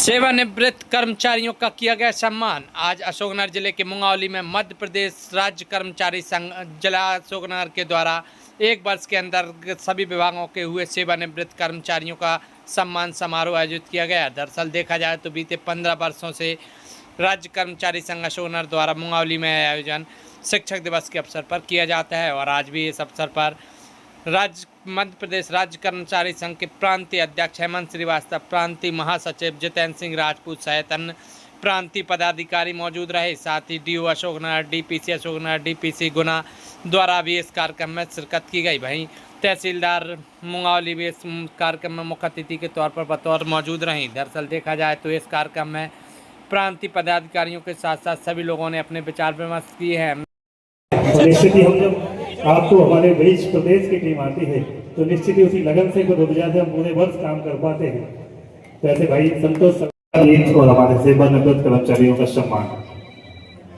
सेवानिवृत्त कर्मचारियों का किया गया सम्मान। आज अशोकनगर जिले के मुंगौली में मध्य प्रदेश राज्य कर्मचारी संघ जिला अशोकनगर के द्वारा एक वर्ष के अंदर सभी विभागों के हुए सेवानिवृत्त कर्मचारियों का सम्मान समारोह आयोजित किया गया। दरअसल देखा जाए तो बीते 15 वर्षों से राज्य कर्मचारी संघ अशोकनगर द्वारा मुंगौली में आयोजन शिक्षक दिवस के अवसर पर किया जाता है और आज भी इस अवसर पर मध्य प्रदेश राज्य कर्मचारी संघ के प्रांतीय अध्यक्ष हेमंत श्रीवास्तव, प्रांतीय महासचिव जितेंद्र सिंह राजपूत सहित अन्य प्रांतीय पदाधिकारी मौजूद रहे। साथ ही DO Ashoknagar, DPC Ashoknagar, DPC Guna द्वारा भी इस कार्यक्रम में शिरकत की गई। वहीं तहसीलदार मुंगौली भी इस कार्यक्रम में मुख्य अतिथि के तौर पर बतौर मौजूद रहीं। दरअसल देखा जाए तो इस कार्यक्रम में प्रांतीय पदाधिकारियों के साथ साथ सभी लोगों ने अपने विचार विमर्श किए हैं। निश्चित ही हम जब आपको हमारे बीच प्रदेश की टीम आती है तो निश्चित ही उसी लगन से रुक जाते हम पूरे वर्ष काम कर पाते हैं। तो ऐसे भाई संतोष और हमारे सेवानिवृत्त कर्मचारियों का सम्मान।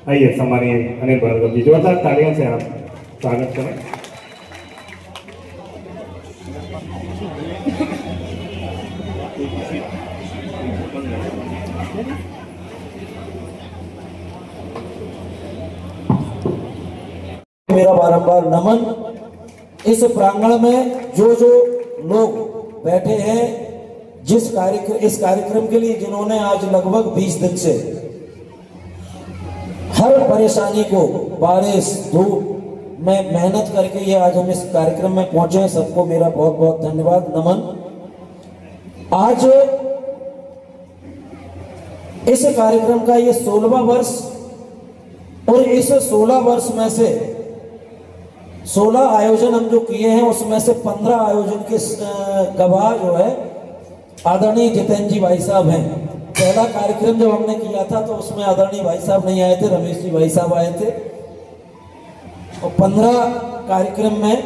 आइए सम्मानिए अनिल भार्गव जी, जोरदार तालियों से आप स्वागत करें। मेरा बारंबार नमन। इस प्रांगण में जो लोग बैठे हैं, इस कार्यक्रम के लिए जिन्होंने आज लगभग 20 दिन से हर परेशानी को बारिश धूप में मेहनत करके ये आज हम इस कार्यक्रम में पहुंचे हैं, सबको मेरा बहुत बहुत धन्यवाद नमन। आज इस कार्यक्रम का ये 16वां वर्ष और इस 16 वर्ष में से 16 आयोजन हम जो किए हैं उसमें से 15 आयोजन के गवाह जो है आदरणीय जितेंद्र जी भाई साहब हैं। पहला कार्यक्रम जब हमने किया था तो उसमें आदरणीय भाई साहब नहीं आए थे, रमेश जी भाई साहब आए थे। और 15 कार्यक्रम में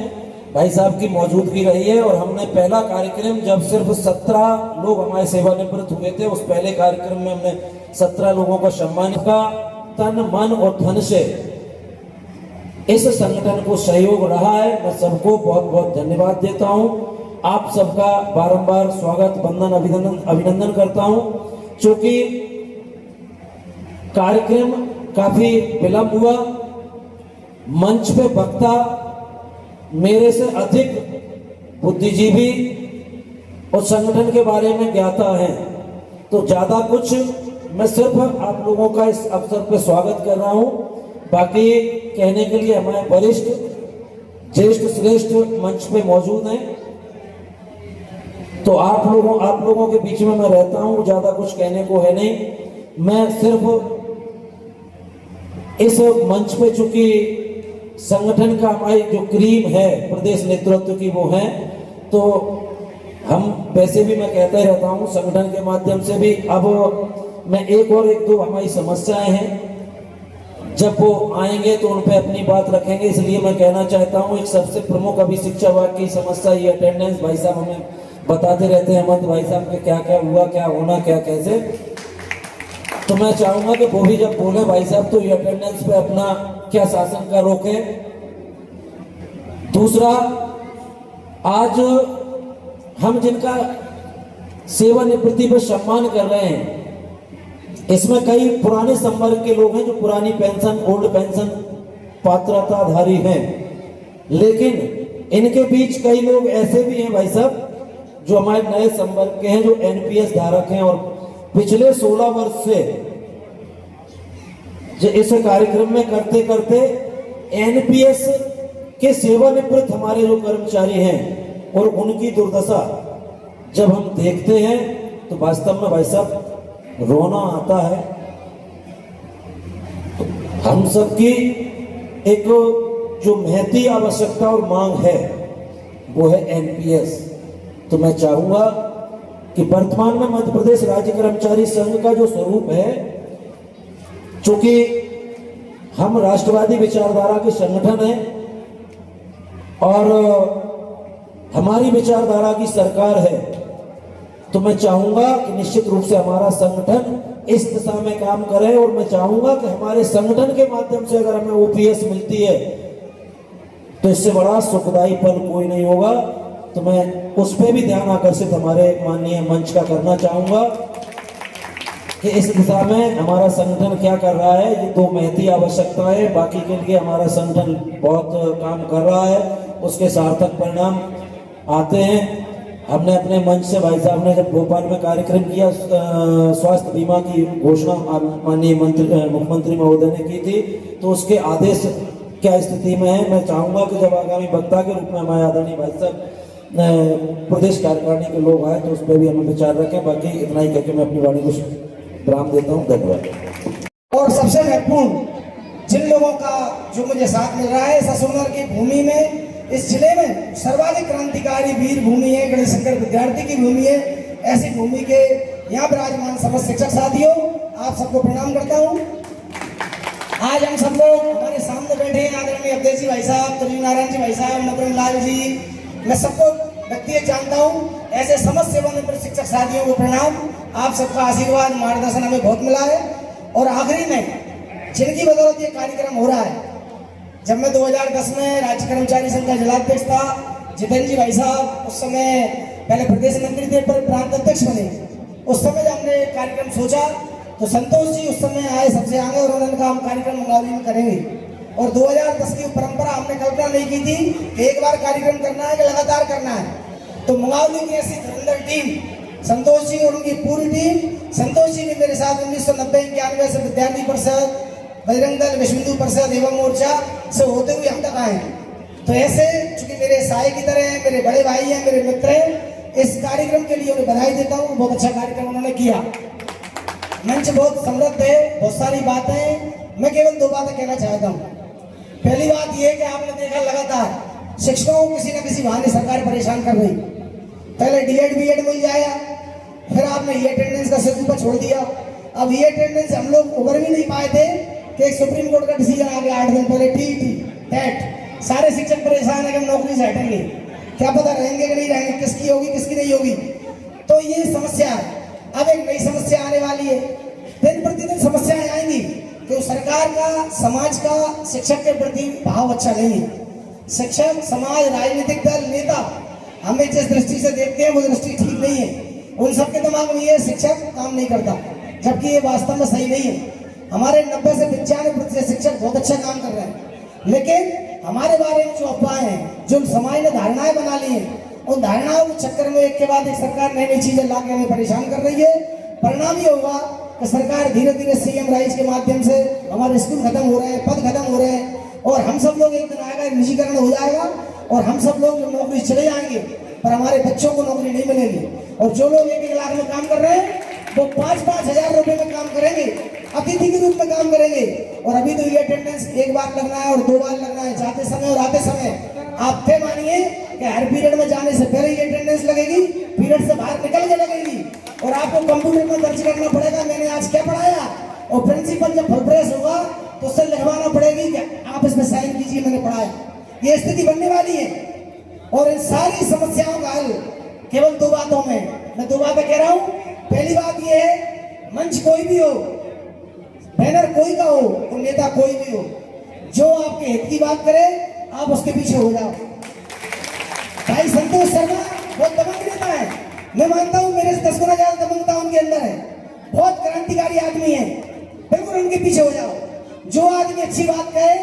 भाई साहब की मौजूदगी रही है। और हमने पहला कार्यक्रम जब सिर्फ 17 लोग हमारे सेवानिवृत्त हुए थे, उस पहले कार्यक्रम में हमने 17 लोगों का सम्मान का तन मन और धन से इस संगठन को सहयोग रहा है। मैं सबको बहुत बहुत धन्यवाद देता हूं। आप सबका बारंबार स्वागत, वंदन, अभिनंदन करता हूं। क्योंकि कार्यक्रम काफी विलंब हुआ, मंच पे वक्ता मेरे से अधिक बुद्धिजीवी और संगठन के बारे में ज्ञाता हैं, तो ज्यादा कुछ मैं सिर्फ आप लोगों का इस अवसर पे स्वागत कर रहा हूं। बाकी कहने के लिए हमारे वरिष्ठ ज्येष्ठ श्रेष्ठ मंच पे मौजूद हैं, तो आप लोगों के बीच में मैं रहता हूं, ज्यादा कुछ कहने को है नहीं। मैं सिर्फ इस मंच पे चूंकि संगठन का हमारी जो क्रीम है प्रदेश नेतृत्व की वो है, तो हम वैसे भी मैं कहता ही रहता हूं संगठन के माध्यम से भी। अब मैं एक दो हमारी समस्याएं हैं, जब वो आएंगे तो उन पे अपनी बात रखेंगे, इसलिए मैं कहना चाहता हूं एक सबसे प्रमुख अभी शिक्षा विभाग की समस्या ये अटेंडेंस। भाई साहब हमें बताते रहते हैं हेमंत भाई साहब के क्या क्या हुआ, क्या होना, क्या कैसे। तो मैं चाहूंगा कि वो भी जब बोले भाई साहब तो ये अटेंडेंस पे अपना क्या शासन का रोके। दूसरा, आज हम जिनका सेवानिवृत्ति पे सम्मान कर रहे हैं, इसमें कई पुराने संवर्ग के लोग हैं जो पुरानी पेंशन, ओल्ड पेंशन पात्रताधारी हैं, लेकिन इनके बीच कई लोग ऐसे भी हैं भाई साहब जो हमारे नए संवर्ग के हैं, जो एनपीएस धारक हैं और पिछले 16 वर्ष से जो इस कार्यक्रम में करते करते एनपीएस के सेवानिवृत्त हमारे जो कर्मचारी हैं और उनकी दुर्दशा जब हम देखते हैं तो वास्तव में भाई साहब रोना आता है। हम सबकी एक जो महती आवश्यकता और मांग है वो है एनपीएस। तो मैं चाहूंगा कि वर्तमान में मध्य प्रदेश राज्य कर्मचारी संघ का जो स्वरूप है, चूंकि हम राष्ट्रवादी विचारधारा के संगठन है और हमारी विचारधारा की सरकार है, तो मैं चाहूंगा कि निश्चित रूप से हमारा संगठन इस दिशा में काम करे। और मैं चाहूंगा कि हमारे संगठन के माध्यम से अगर हमें ओपीएस मिलती है तो इससे बड़ा सुखदायी पल कोई नहीं होगा। तो मैं उस पर भी ध्यान आकर्षित हमारे माननीय मंच का करना चाहूंगा। कि इस दिशा में हमारा संगठन क्या कर रहा है। ये दो महती आवश्यकता है, बाकी के लिए हमारा संगठन बहुत काम कर रहा है, उसके सार्थक परिणाम आते हैं। हमने अपने मंच से भाई साहब ने जब भोपाल में कार्यक्रम किया, स्वास्थ्य बीमा की घोषणा माननीय मुख्यमंत्री महोदय ने की थी, तो उसके आदेश क्या स्थिति में है। मैं चाहूंगा कि जब आगामी वक्ता के रूप में हमारे आदरणीय भाई साहब प्रदेश कार्यकारिणी के लोग आए तो उस पर भी हम विचार रखें। बाकी इतना ही कहकर मैं अपनी वाणी को विराम देता हूँ। धन्यवाद। और सबसे महत्वपूर्ण जिन लोगों का जो मुझे साथ मिल रहा है, इस अशोकनगर की भूमि में, इस जिले में सर्वाधिक क्रांतिकारी वीर भूमि है, गणेश शंकर विद्यार्थी की भूमि है। ऐसी भूमि के यहाँ विराजमान समस्त शिक्षक साथियों, आप सबको प्रणाम करता हूँ। आज हम सब लोग हमारे सामने बैठे हैं आदरणीय अवधेश जी भाई साहब, तुलसी नारायण जी भाई साहब, नवरन लाल जी, मैं सबको व्यक्तिगत जानता हूँ। ऐसे समस्त सेवानिवृत्त शिक्षक साथियों को प्रणाम। आप सबका आशीर्वाद मार्गदर्शन हमें बहुत मिला है। और आखिरी में जिनकी बदौलत ये कार्यक्रम हो रहा है, जब मैं 2010 में राज्य कर्मचारी संघ का जिलाध्यक्ष था, जितेंद्र जी भाई साहब उस समय पहले प्रदेश मंत्री थे, पर प्रांत अध्यक्ष बने। उस समय जब हमने कार्यक्रम सोचा तो संतोष जी उस समय आए सबसे आगे और उन्होंने कहा हम कार्यक्रम मंगावली में करेंगे। और 2010 की परंपरा हमने कल्पना नहीं की थी कि एक बार कार्यक्रम करना है कि लगातार करना है। तो मंगावली की ऐसी धुरंधर टीम, संतोष जी और उनकी पूरी टीम, संतोष जी ने मेरे साथ 1990-91 से विद्यार्थी परिषद, बजरंग दल, विश्व हिंदू परिषद, युवा मोर्चा से होते हुए हम तक आए। तो ऐसे चूंकि मेरे साय की तरह हैं, मेरे बड़े भाई हैं, मेरे मित्र हैं, इस कार्यक्रम के लिए उन्हें बधाई देता हूँ। बहुत अच्छा कार्यक्रम उन्होंने किया। मंच बहुत समृद्ध है, बहुत सारी बातें, मैं केवल 2 बातें कहना चाहता हूँ। पहली बात यह है कि आपने देखा लगातार शिक्षकों को किसी न किसी बहाने सरकार परेशान कर रही। पहले डीएड बीएड मिल जाएगा, फिर आपने ये अटेंडेंस का सिलसिला पर छोड़ दिया। अब ये अटेंडेंस हम लोग उभर भी नहीं पाए थे कि एक सुप्रीम कोर्ट का डिसीजन आ गया 8 दिन पहले, टीईटी टेट। सारे शिक्षक परेशान है कि हम नौकरी से हटेंगे, क्या पता रहेंगे कि नहीं रहेंगे, किसकी होगी किसकी नहीं होगी। तो ये समस्या है। अब एक नई समस्या आने वाली है, दिन प्रतिदिन समस्याएं आएंगी कि सरकार का, समाज का शिक्षक के प्रति भाव अच्छा नहीं है। शिक्षक, समाज, राजनीतिक दल, नेता हमें जिस दृष्टि से देखते हैं वो दृष्टि ठीक नहीं है। उन सबके दिमाग में ये शिक्षक काम नहीं करता, जबकि ये वास्तव में सही नहीं है। हमारे 90 से 95% शिक्षक बहुत अच्छा काम कर रहे हैं, लेकिन हमारे बारे में जो अफवाहें हैं, जो समाज ने धारणाएं बना ली हैं, उन धारणाओं के चक्कर में एक के बाद एक सरकार नई नई चीजें लाके हमें परेशान कर रही है। परिणाम ये होगा कि सरकार धीरे धीरे सीएम राइज के माध्यम से हमारे स्कूल खत्म हो रहे हैं, पद खत्म हो रहे हैं, और हम सब लोग एक दिन आएगा, निजीकरण हो जाएगा और हम सब लोग जो नौकरी चले जाएंगे, पर हमारे बच्चों को नौकरी नहीं मिलेगी। और जो लोग 1-1 लाख में काम कर रहे हैं वो 5-5 हजार रुपए में काम करेंगे, अतिथि के रूप में काम करेंगे। और अभी तो ये अटेंडेंस 1 बार लगना है और 2 बार लगना है, जाते समय और आते समय। आप थे मानिए कि हर पीरियड में जाने से पहले ये अटेंडेंस लगेगी, पीरियड से बाहर निकल के लगेगी, और आपको कंप्यूटर में दर्ज करना पड़ेगा मैंने आज क्या पढ़ाया। और प्रिंसिपल जब फुल होगा तो उससे लिखवाना पड़ेगी कि आप इसमें साइन कीजिए मैंने पढ़ाया। ये स्थिति बनने वाली है। और इन सारी समस्याओं का हल केवल 2 बातों में, मैं 2 बातें कह रहा हूँ। पहली बात ये है, मंच कोई भी हो, बैनर कोई का हो, और नेता कोई भी हो, जो आपके हित की बात करे आप उसके पीछे हो जाओ। भाई संतोष शर्मा बहुत दबंग नेता है, मैं मानता हूँ मेरे से 10 गुना ज्यादा दबंगता उनके अंदर है, बहुत क्रांतिकारी आदमी है, बिल्कुल उनके पीछे हो जाओ। जो आदमी अच्छी बात कहे,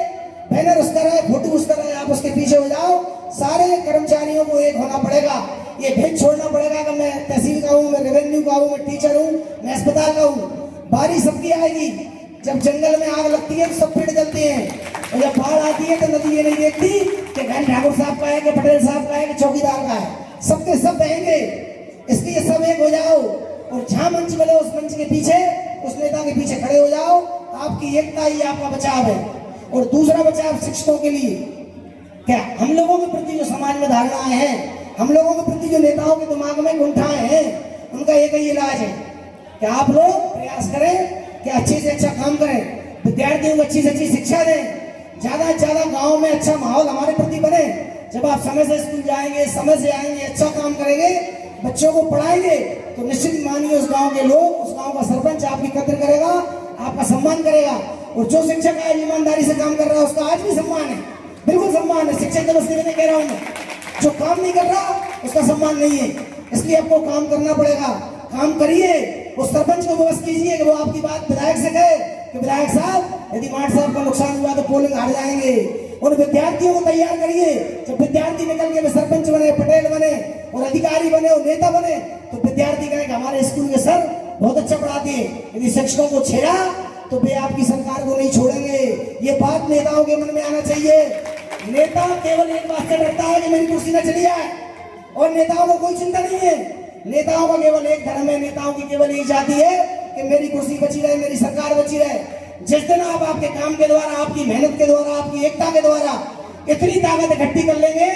बैनर उसका रहे, फोटो उसका रहे, आप उसके पीछे हो जाओ। सारे कर्मचारियों को एक होना पड़ेगा, ये भेद छोड़ना पड़ेगा कि मैं तहसील का हूँ, मैं रेवेन्यू का हूँ, मैं टीचर हूँ, मैं अस्पताल का हूँ। बारी सबकी आएगी। जब जंगल में आग लगती है तो सब पेड़ जलते हैं, और जब बाढ़ आती है तो नदी ये नहीं देखती कि घन ठाकुर साहब का है कि पटेल साहब का है कि चौकीदार का है, सबके सब बहेंगे। इसलिए सब एक हो जाओ, और जहां मंच मिले उस मंच के पीछे, उस नेता के पीछे खड़े हो जाओ। आपकी एकता ही आपका बचाव है। और दूसरा बचाव शिक्षकों के लिए, क्या हम लोगों के प्रति जो समाज में धारणाएं हैं, हम लोगों के प्रति जो नेताओं के दिमाग में गुंठाएं हैं, उनका एक ही इलाज है कि आप लोग प्रयास करें कि अच्छे से अच्छा काम करें, विद्यार्थियों को अच्छी से अच्छी शिक्षा दें, ज्यादा से ज्यादा गाँव में अच्छा माहौल हमारे प्रति बने। जब आप समय से स्कूल जाएंगे, समय से आएंगे, अच्छा काम करेंगे, बच्चों को पढ़ाएंगे, तो निश्चित मानिए उस गांव के लोग, उस गांव का सरपंच आपकी कदर करेगा, आपका सम्मान करेगा। और जो शिक्षक आज ईमानदारी से काम कर रहा है उसका आज भी सम्मान है, बिल्कुल सम्मान है। शिक्षक दिवस के लिए कह रहा हूँ मैं, जो काम नहीं कर रहा उसका सम्मान नहीं है। इसलिए आपको काम करना पड़ेगा, काम करिए, उस सरपंच को विवश कीजिए कि वो आपकी बात विधायक से कहे कि विधायक साहब यदि माठ साहब का नुकसान हुआ तो पोलिंग हार जाएंगे। उन विद्यार्थियों को तैयार करिए, जब विद्यार्थी निकल के सरपंच बने, पटेल बने और अधिकारी बने और नेता बने तो विद्यार्थी कहे कि हमारे स्कूल के सर बहुत अच्छा पढ़ाते हैं। यदि शिक्षकों को छेड़ा तो वे आपकी सरकार को नहीं छोड़ेंगे। ये बात नेताओं के मन में आना चाहिए। नेता केवल एक बात से डरता है कि मेरी कुर्सी न चली जाए, और नेताओं को कोई चिंता नहीं है। नेताओं का केवल एक धर्म है, नेताओं की केवल एक जाति है कि मेरी कुर्सी बची रहे, मेरी सरकार बची रहे। जिस दिन आप आपके काम के द्वारा, आपकी मेहनत के द्वारा, आपकी एकता के द्वारा इतनी ताकत इकट्ठी कर लेंगे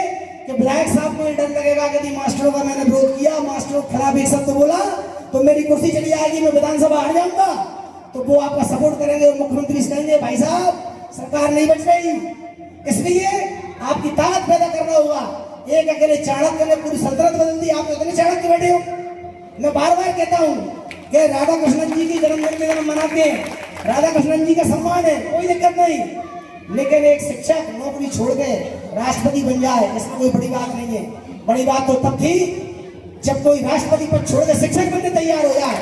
कि विधायक साहब को डर लगेगा कि यदि मास्टरों का मैंने विरोध किया, मास्टरों के खिलाफ एक शब्द बोला तो मेरी कुर्सी चली जाएगी, मैं विधानसभा हार जाऊंगा, तो वो आपका सपोर्ट करेंगे और मुख्यमंत्री से कहेंगे भाई साहब सरकार नहीं बच रही। इसलिए आपकी ताकत पैदा करना होगा। एक अकेले चाणक्य ने पूरी सल्तनत बदल दी, आप तो इतने चाणक्य बैठे हो। मैं बार बार कहता हूँ कि राधा कृष्णन जी की जन्मदिन के दिन मनाते हैं, राधा कृष्णन जी का सम्मान है, कोई दिक्कत नहीं, लेकिन एक शिक्षक नौकरी छोड़ के राष्ट्रपति बन जाए इसमें कोई बड़ी बात नहीं है। बड़ी बात तो तब थी जब कोई राष्ट्रपति पद छोड़ के शिक्षक बनने तैयार हो जाए।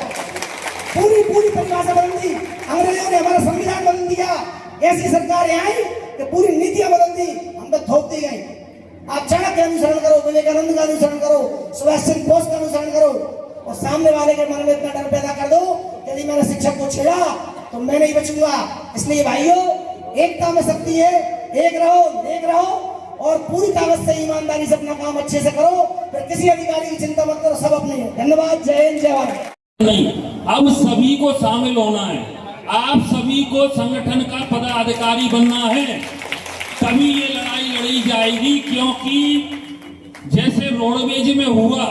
पूरी परिभाषा बदल दी, अंग्रेजों ने हमारा संविधान बदल दिया। ऐसी सरकारें आई कि पूरी नीतियां बदल दी, हम तक थोप दी गई। आप चाणक्य का अनुसरण करो, विवेकानंद का अनुसरण करो, सुभाष चंद्र बोस का अनुसरण करो, और सामने वाले के मन में इतना डर पैदा कर दो कि यदि मैंने शिक्षक को छेड़ा तो मैं नहीं बचूंगा। इसलिए भाइयों, एकता में शक्ति है, एक रहो, नेक रहो और पूरी ताकत से ईमानदारी से अपना काम अच्छे से करो, फिर किसी अधिकारी की चिंता मत करो, सब अपने हैं। धन्यवाद। जय हिंद, जय भारत। नहीं, अब सभी को शामिल होना है। आप सभी को संगठन का पदाधिकारी बनना है, तभी ये लड़ाई लड़ी जाएगी। क्योंकि जैसे रोडवेज में हुआ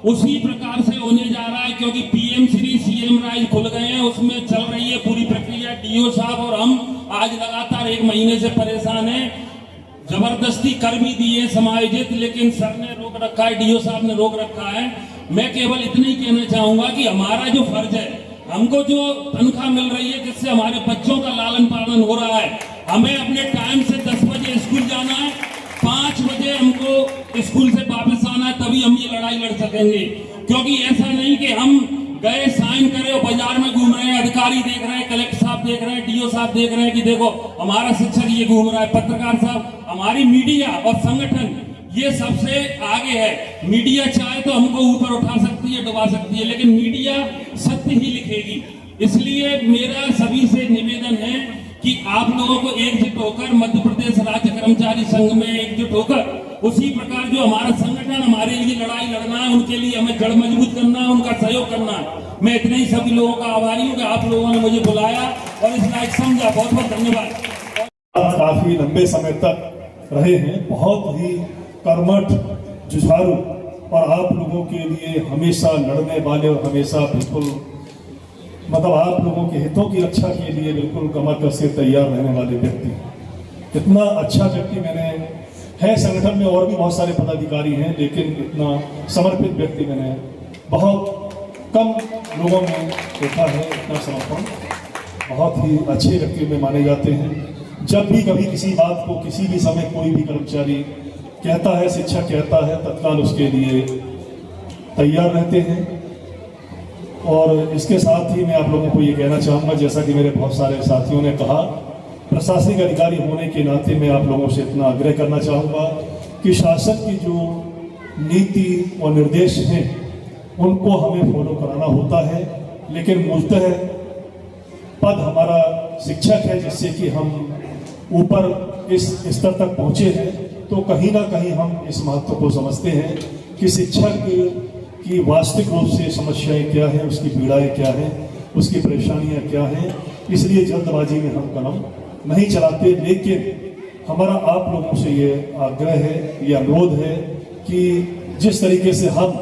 उसी प्रकार से होने जा रहा है, क्योंकि पीएम श्री सीएम राइज खुल गए हैं, उसमें चल रही है पूरी प्रक्रिया। डीओ साहब और हम आज लगातार 1 महीने से परेशान हैं। जबरदस्ती कर भी दिए समायोजित, लेकिन सर ने रोक रखा है, डीओ साहब ने रोक रखा है। मैं केवल इतना ही कहना चाहूंगा कि हमारा जो फर्ज है, हमको जो तनख्वाह मिल रही है जिससे हमारे बच्चों का लालन पालन हो रहा है, हमें अपने टाइम से 10 बजे स्कूल जाना है, 5 बजे हमको स्कूल से वापस आना है, तभी हम ये लड़ाई लड़ सकेंगे। क्योंकि ऐसा नहीं कि हम गए साइन करे और बाजार में घूम रहे हैं, अधिकारी देख रहे हैं, कलेक्टर साहब देख रहे हैं, डीओ साहब देख रहे हैं कि देखो हमारा शिक्षक ये घूम रहा है, पत्रकार साहब, हमारी मीडिया और संगठन ये सबसे आगे है। मीडिया चाहे तो हमको ऊपर उठा सकती है, डुबा सकती है, लेकिन मीडिया सत्य ही लिखेगी। इसलिए मेरा सभी से निवेदन है कि आप लोगों को एकजुट होकर, मध्य प्रदेश राज्य कर्मचारी संघ में एकजुट होकर, उसी प्रकार जो हमारा संगठन हमारे लिए लड़ाई लड़ना है, उनके लिए हमें जड़ मजबूत करना है, उनका सहयोग करना है। मैं इतने ही सभी लोगों का आभारी हूँ कि आप लोगों ने मुझे बुलाया और इस लायक समझा। बहुत बहुत धन्यवाद। काफी लंबे समय तक रहे हैं, बहुत ही कर्मठ, जुझारू और आप लोगों के लिए हमेशा लड़ने वाले और हमेशा बिल्कुल मतलब आप लोगों के हितों की रक्षा के लिए बिल्कुल कमर कसे तैयार रहने वाले व्यक्ति। इतना अच्छा व्यक्ति मैंने है, संगठन में और भी बहुत सारे पदाधिकारी हैं, लेकिन इतना समर्पित व्यक्ति मैंने बहुत कम लोगों में देखा है। इतना समर्पण बहुत ही अच्छे व्यक्तियों में माने जाते हैं। जब भी कभी किसी बात को किसी भी समय कोई भी कर्मचारी कहता है, शिक्षक कहता है, तत्काल उसके लिए तैयार रहते हैं। और इसके साथ ही मैं आप लोगों को ये कहना चाहूँगा, जैसा कि मेरे बहुत सारे साथियों ने कहा, प्रशासनिक अधिकारी होने के नाते मैं आप लोगों से इतना आग्रह करना चाहूँगा कि शासन की जो नीति और निर्देश हैं उनको हमें फॉलो कराना होता है, लेकिन मूलतः पद हमारा शिक्षक है, जिससे कि हम ऊपर इस स्तर तक पहुँचे हैं। तो कहीं ना कहीं हम इस महत्व को समझते हैं कि शिक्षक की वास्तविक रूप से समस्याएं क्या हैं, उसकी पीड़ाएं क्या हैं, उसकी परेशानियां क्या हैं। इसलिए जल्दबाजी में हम कदम नहीं चलाते, लेकिन हमारा आप लोगों से ये आग्रह है, ये अनुरोध है कि जिस तरीके से हम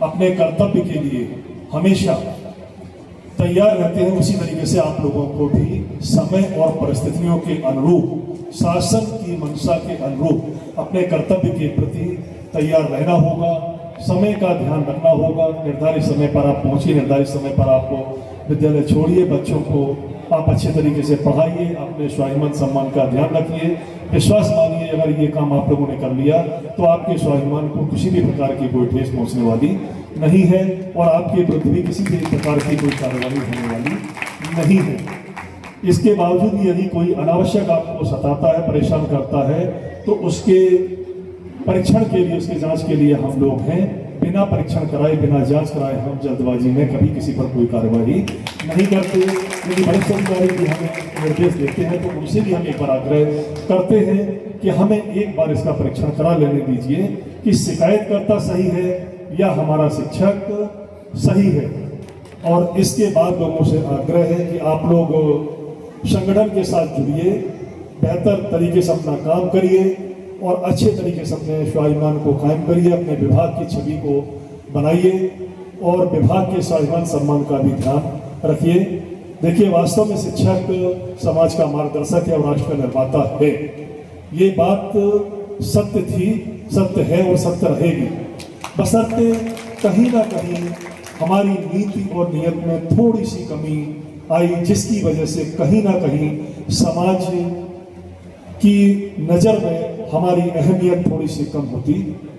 अपने कर्तव्य के लिए हमेशा तैयार रहते हैं, उसी तरीके से आप लोगों को भी समय और परिस्थितियों के अनुरूप, शासन की मंशा के अनुरूप अपने कर्तव्य के प्रति तैयार रहना होगा। समय का ध्यान रखना होगा। निर्धारित समय पर आप पहुंचिए, निर्धारित समय पर आपको विद्यालय छोड़िए, बच्चों को आप अच्छे तरीके से पढ़ाइए, अपने स्वाभिमान सम्मान का ध्यान रखिए। विश्वास मानिए अगर ये काम आप लोगों ने कर लिया तो आपके स्वाभिमान को किसी भी प्रकार की कोई ठेस पहुंचने वाली नहीं है और आपके विरुद्ध भी किसी भी प्रकार की कोई कार्रवाई होने वाली नहीं है। इसके बावजूद यदि कोई अनावश्यक आपको सताता है, परेशान करता है, तो उसके परीक्षण के लिए, उसके जांच के लिए हम लोग हैं। बिना परीक्षण कराए, बिना जांच कराए हम जल्दबाजी में कभी किसी पर कोई कार्रवाई नहीं करते। यदि वरिष्ठ अधिकारी भी हमें निर्देश देते हैं तो उनसे भी हम एक बार आग्रह करते हैं कि हमें एक बार इसका परीक्षण करा लेने दीजिए कि शिकायतकर्ता सही है या हमारा शिक्षक सही है। और इसके बाद लोगों से आग्रह है कि आप लोग संगठन के साथ जुड़िए, बेहतर तरीके से अपना काम करिए और अच्छे तरीके से अपने स्वाभिमान को कायम करिए, अपने विभाग की छवि को बनाइए और विभाग के स्वाभिमान सम्मान का भी ध्यान रखिए। देखिए, वास्तव में शिक्षक समाज का मार्गदर्शक है और राष्ट्र का निर्माता है। ये बात सत्य थी, सत्य है और सत्य रहेगी, बशर्ते कहीं ना कहीं हमारी नीति और नियत में थोड़ी सी कमी आई, जिसकी वजह से कहीं ना कहीं समाज की नज़र में हमारी अहमियत थोड़ी सी कम होती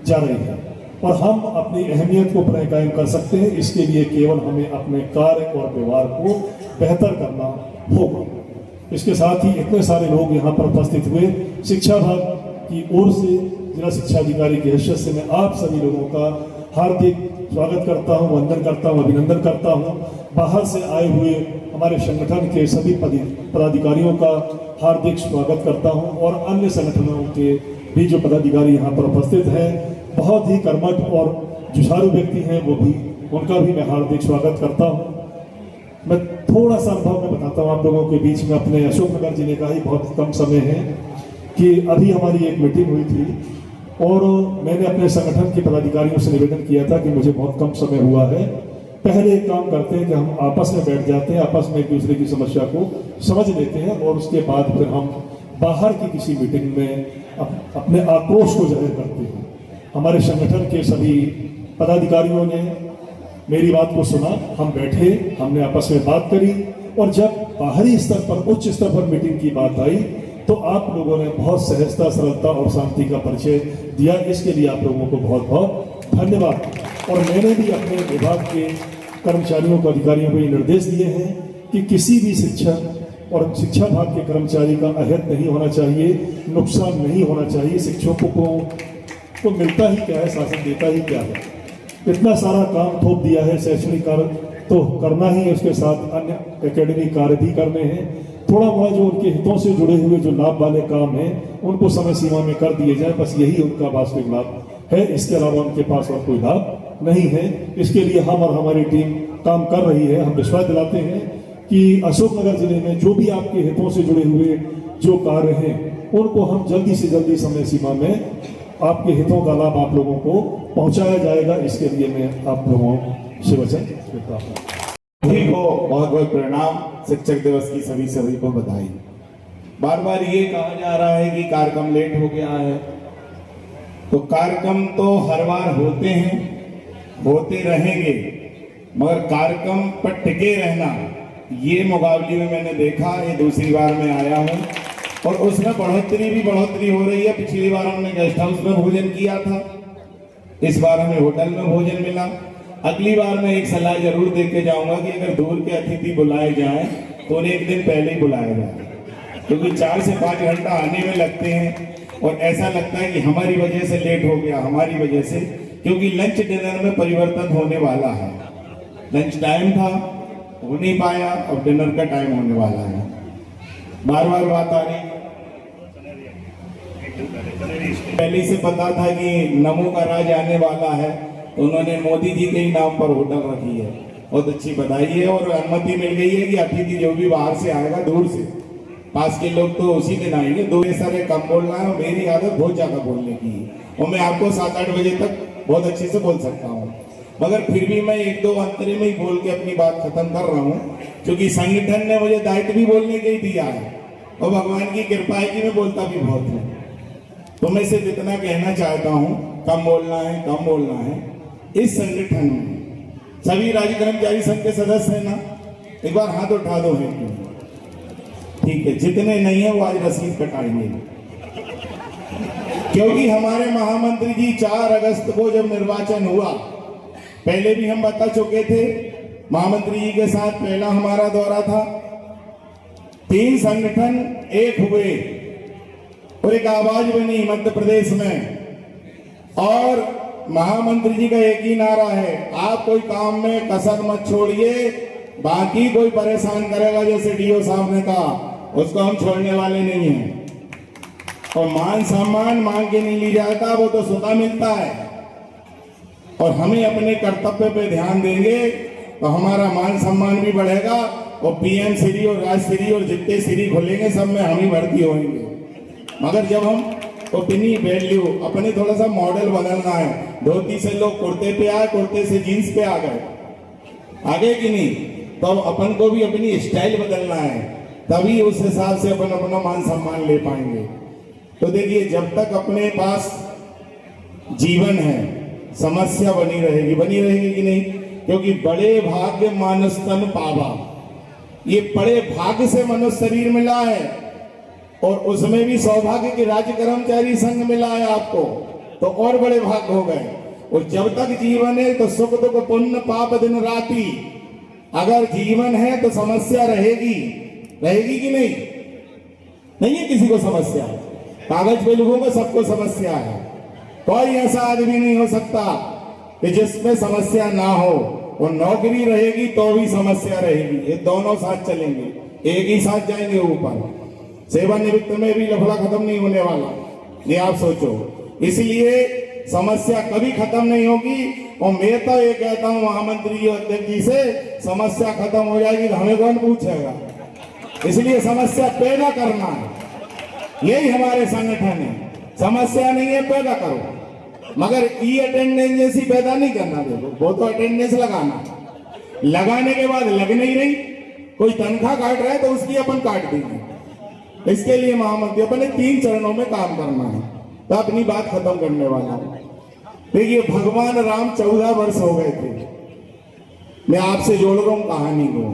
जा रही है। और हम अपनी अहमियत को पुनः कायम कर सकते हैं। इसके लिए केवल हमें अपने कार्य और व्यवहार को बेहतर करना होगा। इसके साथ ही इतने सारे लोग यहाँ पर उपस्थित हुए, शिक्षा विभाग की ओर से जिला शिक्षा अधिकारी की हैसियत से मैं आप सभी लोगों का हार्दिक स्वागत करता हूँ, वंदन करता हूँ, अभिनंदन करता हूँ। बाहर से आए हुए हमारे संगठन के सभी पदाधिकारियों का हार्दिक स्वागत करता हूँ और अन्य संगठनों के भी जो पदाधिकारी यहाँ पर उपस्थित हैं, बहुत ही कर्मठ और जुझारू व्यक्ति हैं, वो भी, उनका भी मैं हार्दिक स्वागत करता हूँ। मैं थोड़ा सा अनुभव में बताता हूँ आप लोगों के बीच में। अपने अशोकनगर जिले का ही बहुत कम समय है कि अभी हमारी एक मीटिंग हुई थी और मैंने अपने संगठन के पदाधिकारियों से निवेदन किया था कि मुझे बहुत कम समय हुआ है, पहले एक काम करते हैं कि हम आपस में बैठ जाते हैं, आपस में एक दूसरे की समस्या को समझ लेते हैं और उसके बाद फिर हम बाहर की किसी मीटिंग में अपने आक्रोश को जाहिर करते हैं। हमारे संगठन के सभी पदाधिकारियों ने मेरी बात को सुना, हम बैठे, हमने आपस में बात करी और जब बाहरी स्तर पर, उच्च स्तर पर मीटिंग की बात आई तो आप लोगों ने बहुत सहजता, सरलता और शांति का परिचय दिया। इसके लिए आप लोगों को बहुत बहुत धन्यवाद। और मैंने भी अपने विभाग के कर्मचारियों को, अधिकारियों को ये निर्देश दिए हैं कि किसी भी शिक्षक और शिक्षा विभाग के कर्मचारी का अहित नहीं होना चाहिए, नुकसान नहीं होना चाहिए। शिक्षकों को मिलता ही क्या है, शासन देता ही क्या है। इतना सारा काम थोप दिया है, शैक्षणिक कार्य तो करना ही है, उसके साथ अन्य एकेडमिक कार्य भी करने हैं। थोड़ा बहुत जो उनके हितों से जुड़े हुए जो लाभ वाले काम हैं उनको समय सीमा में कर दिए जाए, बस यही उनका वास्तविक लाभ है। इसके अलावा उनके पास और कोई लाभ नहीं है। इसके लिए हम और हमारी टीम काम कर रही है। हम विश्वास दिलाते हैं कि अशोकनगर जिले में जो भी आपके हितों से जुड़े हुए जो कार्य हैं उनको हम जल्दी से जल्दी समय सीमा में आपके हितों का लाभ आप लोगों को पहुंचाया जाएगा। इसके लिए मैं आप लोगों से वचन देता हूँ। सभी को बहुत बहुत प्रणाम। शिक्षक दिवस की सभी को बधाई। बार बार ये कहा जा रहा है कि कार्यक्रम लेट हो गया है, तो कार्यक्रम तो हर बार होते हैं, होते रहेंगे, मगर कार्यक्रम पर टिके रहना, ये मुकाबले में मैंने देखा। ये दूसरी बार मैं आया हूँ और उसमें बढ़ोतरी हो रही है। पिछली बार हमने गेस्ट हाउस में भोजन किया था, इस बार हमें होटल में भोजन मिला। अगली बार मैं एक सलाह जरूर दे के जाऊंगा कि अगर दूर के अतिथि बुलाए जाएं तो उन्हें एक दिन पहले ही बुलाया जाए, क्योंकि 4 से 5 घंटा आने में लगते हैं और ऐसा लगता है कि हमारी वजह से लेट हो गया, हमारी वजह से, क्योंकि लंच डिनर में परिवर्तन होने वाला है। लंच टाइम था, हो नहीं पाया, अब डिनर का टाइम होने वाला है। बार बार बात आ रही, पहले से पता था कि नमो का राज आने वाला है, तो उन्होंने मोदी जी के ही नाम पर होटल रखी है। बहुत अच्छी बधाई है और अनुमति मिल गई है कि अतिथि जो भी बाहर से आएगा, दूर से, पास के लोग तो उसी दिन आएंगे। 2 सारे कम बोलना है और मेरी आदत बहुत ज्यादा बोलने की है और मैं आपको 7-8 बजे तक बहुत अच्छे से बोल सकता हूँ, मगर फिर भी मैं 1-2 अंतरे में ही बोल के अपनी बात खत्म कर रहा हूँ, क्योंकि संगठन ने मुझे दायित्व भी बोलने के ही दिया है और भगवान की कृपा है कि मैं बोलता भी बहुत हूँ। तो मैं सिर्फ इतना कहना चाहता हूँ, कम बोलना है, कम बोलना है। इस संगठन में सभी राज्य कर्मचारी संघ के सदस्य हैं ना? एक बार हाथ उठा दो है, ठीक है। जितने नहीं है वो आज रसीद कटाएंगे। क्योंकि हमारे महामंत्री जी 4 अगस्त को जब निर्वाचन हुआ, पहले भी हम बता चुके थे, महामंत्री जी के साथ पहला हमारा दौरा था, 3 संगठन एक हुए और एक आवाज बनी मध्य प्रदेश में। और महामंत्री जी का एक ही नारा है, आप कोई काम में कसर मत छोड़िए, बाकी कोई परेशान करेगा जैसे डीओ साहब ने कहा उसको हम छोड़ने वाले नहीं हैं। और मान सम्मान मांग के नहीं ली जाता, वो तो स्वतः मिलता है। और हमें अपने कर्तव्य पे ध्यान देंगे तो हमारा मान सम्मान भी बढ़ेगा और पीएम श्री और राजश्री और जितने श्री खुलेंगे सब में हम ही भर्ती होंगे। मगर जब हम अपनी वैल्यू अपने थोड़ा सा मॉडल बदलना है, धोती से लोग कुर्ते पे आए, कुर्ते से जीन्स पे आ गए, आगे कि नहीं, तो अपन को भी अपनी स्टाइल बदलना है, तभी उस हिसाब से अपन अपना मान सम्मान ले पाएंगे। तो देखिए, जब तक अपने पास जीवन है समस्या बनी रहेगी कि नहीं, क्योंकि बड़े भाग्य मानस तन पावा, ये बड़े भाग्य से मनुष्य शरीर मिला है और उसमें भी सौभाग्य के राज्य कर्मचारी संघ मिला है आपको, तो और बड़े भाग्य हो गए। और जब तक जीवन है तो सुख दुख पुण्य पाप दिन राति, अगर जीवन है तो समस्या रहेगी कि नहीं? नहीं है किसी को समस्या, कागज पे लोगों को सबको समस्या है। कोई ऐसा आदमी नहीं हो सकता कि जिसमें समस्या ना हो। और नौकरी रहेगी तो भी समस्या रहेगी, ये दोनों साथ चलेंगे, एक ही साथ जाएंगे ऊपर। सेवानिवृत्त में भी लफड़ा खत्म नहीं होने वाला, ये आप सोचो। इसलिए समस्या कभी खत्म नहीं होगी। और मैं तो ये कहता हूँ महामंत्री जी और अध्यक्ष जी से, समस्या खत्म हो जाएगी तो हमें कौन पूछेगा? इसलिए समस्या पैदा करना है, यही हमारे संगठन है। समस्या नहीं है, पैदा करो, मगर ई अटेंडेंस जैसी पैदा नहीं करना। देखो, वो तो अटेंडेंस लगाने के बाद लग नहीं रही, कोई तनख्वाह काट रहा है तो उसकी अपन काट देंगे। इसके लिए महामंत्री अपने 3 चरणों में काम करना है। तो अपनी बात खत्म करने वाला हूं। देखिए, भगवान राम 14 वर्ष हो गए थे। मैं आपसे जोड़ रहा हूं कहानी को।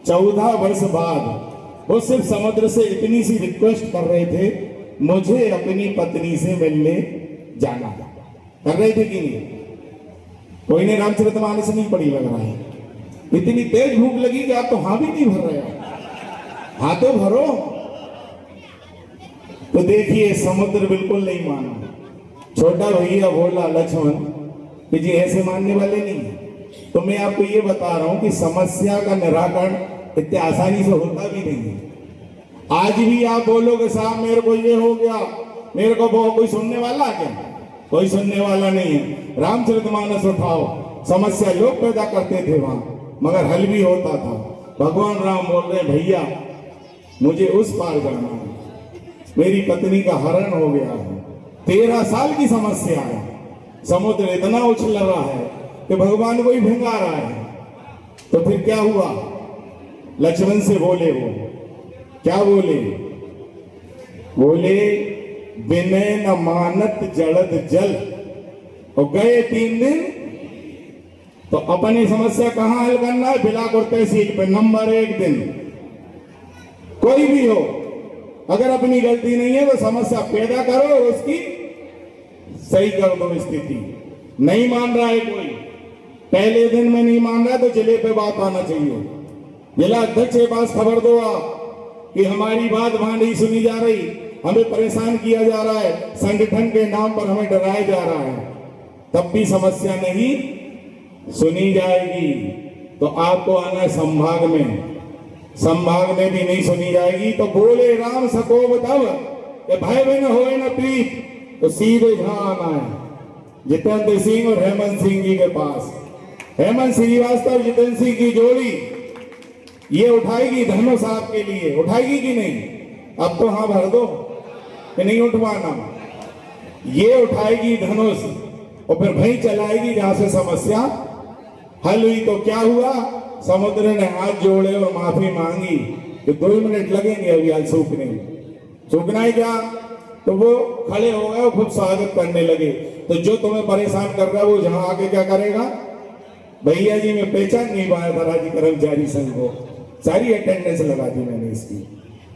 14 वर्ष बाद वो सिर्फ समुद्र से इतनी सी रिक्वेस्ट कर रहे थे, मुझे अपनी पत्नी से मिलने जाना। कर रहे थे कि नहीं? कोई ने रामचरितमानस नहीं पढ़ी लग रहा है। इतनी तेज भूख लगी कि आप तो हाँ भी नहीं भर रहे हो, हाँ तो भरो। तो देखिए, समुद्र बिल्कुल नहीं माना। छोटा भैया बोला लक्ष्मण कि जी ऐसे मानने वाले नहीं है। तो मैं आपको ये बता रहा हूं कि समस्या का निराकरण इतने आसानी से होता भी नहीं है। आज भी आप बोलोगे साहब मेरे को ये हो गया, मेरे को वो, कोई सुनने वाला क्या? कोई सुनने वाला नहीं है। रामचरितमानस उठाओ, समस्या लोग पैदा करते थे वहां, मगर हल भी होता था। भगवान राम बोल रहे भैया मुझे उस पार जाना है, मेरी पत्नी का हरण हो गया है, 13 साल की समस्या है, समुद्र इतना उछल रहा है कि भगवान को ही भिंगा रहा है। तो फिर क्या हुआ? लक्ष्मण से बोले, वो क्या बोले? बोले विनय न मानत जड़द जल। और गए 3 दिन। तो अपनी समस्या कहां हल करना है? बिलापुर तहसील पे नंबर 1 दिन। कोई भी हो, अगर अपनी गलती नहीं है तो समस्या पैदा करो और उसकी सही कर दो स्थिति। नहीं मान रहा है कोई, पहले दिन में नहीं मान रहा तो जिले पे बात आना चाहिए। जिला अध्यक्ष के पास खबर दो आप कि हमारी बात वहां नहीं सुनी जा रही, हमें परेशान किया जा रहा है, संगठन के नाम पर हमें डराया जा रहा है। तब भी समस्या नहीं सुनी जाएगी तो आपको आना है संभाग में। संभाग में भी नहीं सुनी जाएगी तो बोले राम सकोब तब कि भय बिन होए न प्रीत। तो सीधे जहां आना है जितेंद्र सिंह और हेमंत सिंह जी के पास। हेमंत श्रीवास्तव जितेंद्र सिंह की जोड़ी ये उठाएगी धनुष आपके लिए, उठाएगी कि नहीं? अब तो हाँ भर दो कि नहीं उठवाना। ये उठाएगी धनुष और फिर वहीं चलाएगी जहां से समस्या हल हुई। तो क्या हुआ? समुद्र ने हाथ जोड़े और माफी मांगी कि 2 मिनट लगेंगे अभी हाल सूखने में। सूखना ही क्या? तो वो खड़े हो गए और खूब स्वागत करने लगे। तो जो तुम्हें परेशान कर रहा है वो जहां आके क्या करेगा? भैया जी मैं पहचान नहीं पाया था राज्य कर्मचारी संघ को, सारी अटेंडेंस लगा दी मैंने इसकी।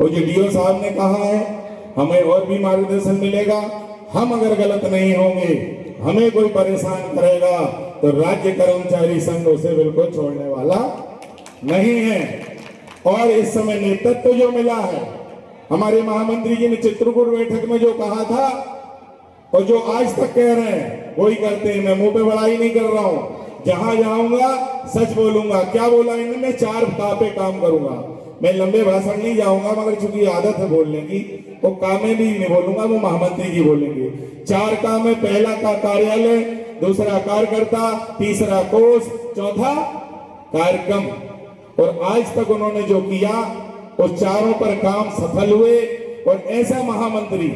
और जो डीओ साहब ने कहा है हमें और भी मार्गदर्शन मिलेगा, हम अगर गलत नहीं होंगे, हमें कोई परेशान करेगा तो राज्य कर्मचारी संघ उसे बिल्कुल छोड़ने वाला नहीं है। और इस समय नेतृत्व जो मिला है, हमारे महामंत्री जी ने चित्रकूट बैठक में जो कहा था और जो आज तक कह रहे हैं वही करते हैं। मैं मुंह पे बड़ाई नहीं कर रहा हूं, जहां जाऊंगा सच बोलूंगा। क्या बोला इन्होंने? 4 पे काम करूंगा। मैं लंबे भाषण नहीं जाऊंगा, मगर चूंकि आदत है बोलने की, वो कामें भी नहीं बोलूंगा, वो महामंत्री जी बोलेंगे। 4 काम है। पहला का कार्यालय, दूसरा कार्यकर्ता, तीसरा कोष, चौथा कार्यक्रम। और आज तक उन्होंने जो किया वो चारों पर काम सफल हुए। और ऐसा महामंत्री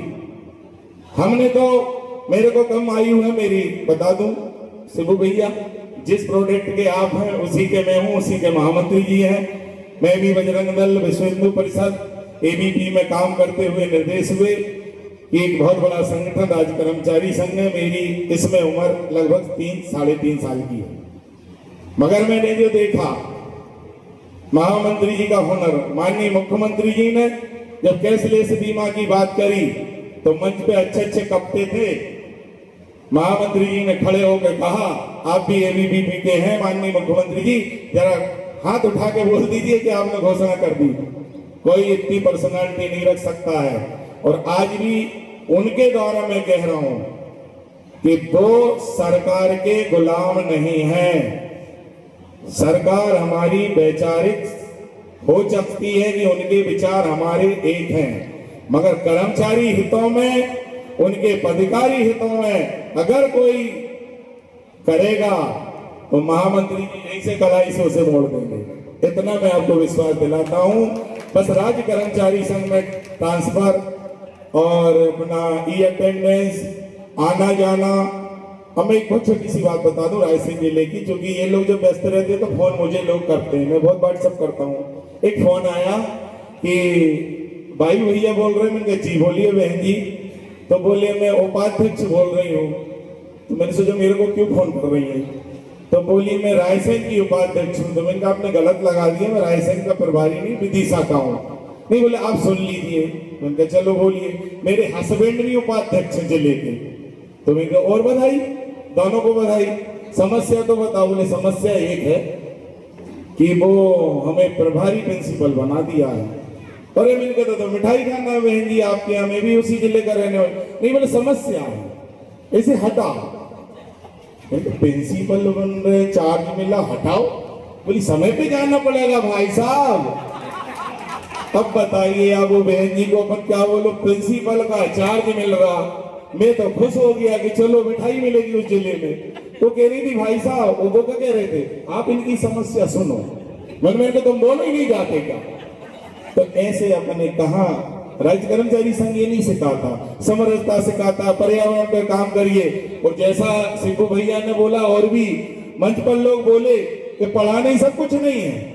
हमने तो, मेरे को कम आयु है मेरी, बता दूं शिबू भैया, जिस प्रोडक्ट के आप हैं उसी के मैं हूं, उसी के महामंत्री जी हैं। मैं भी बजरंग दल, विश्व हिंदू परिषद, एबीपी में काम करते हुए निर्देश हुए कि एक बहुत बड़ा संगठन राज्य कर्मचारी संघ है। मेरी इसमें उम्र लगभग 3-3.5 साल की है, मगर मैंने जो देखा महामंत्री जी का हुनर, माननीय मुख्यमंत्री जी ने जब कैशलेस बीमा की बात करी तो मंच पे अच्छे कपते थे। महामंत्री जी ने खड़े होकर कहा, आप भी एबीवीपी के हैं माननीय मुख्यमंत्री जी, जरा हाथ उठा के बोल दीजिए कि आपने घोषणा कर दी। कोई इतनी पर्सनालिटी नहीं रख सकता है। और आज भी उनके द्वारा मैं कह रहा हूं कि वो सरकार के गुलाम नहीं है। सरकार हमारी वैचारिक हो सकती है कि उनके विचार हमारे एक हैं, मगर कर्मचारी हितों में, उनके पदाधिकारी हितों में अगर कोई करेगा तो महामंत्री जी यहीं से कलाई से उसे मोड़ देंगे। इतना मैं आपको विश्वास दिलाता हूं। बस राज्य कर्मचारी संघ में ट्रांसफर और अपना ई अटेंडेंस, आना जाना। अब मैं एक बहुत छोटी सी बात बता दूं रायसेन जिले की, क्योंकि ये लोग जब व्यस्त रहते हैं तो फोन मुझे लोग करते हैं, मैं बहुत व्हाट्सएप करता हूँ। एक फोन आया कि भाई भैया बोल रहे हैं, मैंने कहा जी बोलिए बहन जी। तो बोले मैं उपाध्यक्ष बोल रही हूँ। तो मैंने सोचा मेरे को क्यों फोन कर रही है, तो बोली मैं रायसेन की उपाध्यक्ष हूँ। तो मैंने कहा आपने गलत लगा दिया, मैं रायसेन का प्रभारी नहीं विदिशा का हूँ। नहीं, बोले आप सुन लीजिए। मैंने कहा चलो बोलिए। मेरे हस्बैंड भी उपाध्यक्ष जिले के। तो मैंने कहा और बधाई, दोनों को बधाई। समस्या तो बताओ। बोले समस्या एक है कि वो हमें प्रभारी प्रिंसिपल बना दिया है। अरे मैंने कहा तो मिठाई खाना है बहन जी आपके यहाँ, मैं भी उसी जिले का रहने वाला। नहीं, बोले समस्या है, इसे हटा। प्रिंसिपल बन रहे, चार्ज मिला, हटाओ। बोली समय पे जाना पड़ेगा भाई साहब। अब बताइए आप वो बहन जी को अपन क्या बोलो, प्रिंसिपल का चार्ज मिल रहा। मैं तो खुश हो गया कि चलो मिठाई मिलेगी उस जिले में। तो कह रही थी भाई साहब, वो क्या कह रहे थे, आप इनकी समस्या सुनो। मैंने कहा तुम बोलो ही नहीं जाते क्या। तो ऐसे अपने कहा राज्य कर्मचारी संघ ये नहीं सिखाता, समरसता सिखाता, पर्यावरण पर काम करिए। और जैसा सिद्धू भैया ने बोला और भी मंच पर लोग बोले कि पढ़ाना ही सब कुछ नहीं है।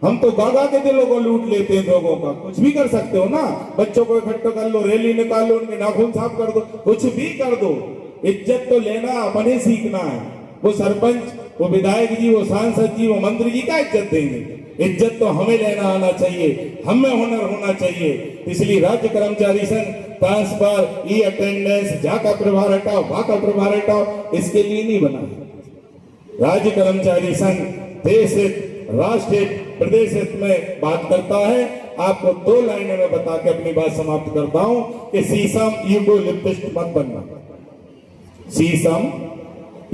हम तो गागा के दिलों को लूट लेते हैं लोगों का। कुछ भी कर सकते हो ना, बच्चों को इकट्ठा कर लो, रैली निकाल लो, उनके नाखून साफ कर दो, कुछ भी कर दो। इज्जत तो लेना अपने सीखना है। वो सरपंच, वो विधायक जी, वो सांसद जी, वो मंत्री जी क्या इज्जत देंगे? इज्जत तो हमें लेना आना चाहिए, हमें हुनर होना चाहिए। इसलिए राज्य कर्मचारी संघ ट्रांसफर, ई अटेंडेंस, जहाँ का प्रभार हटाओ, वहां का प्रभार हटाओ, इसके लिए नहीं बना। राज्य कर्मचारी संघ देश हित, राष्ट्र हित, प्रदेश हित में बात करता है। आपको 2 लाइनों में बता के अपनी बात समाप्त करता हूं कि शीशम यूकोलिप्टिस्ट मत बनना। शीशम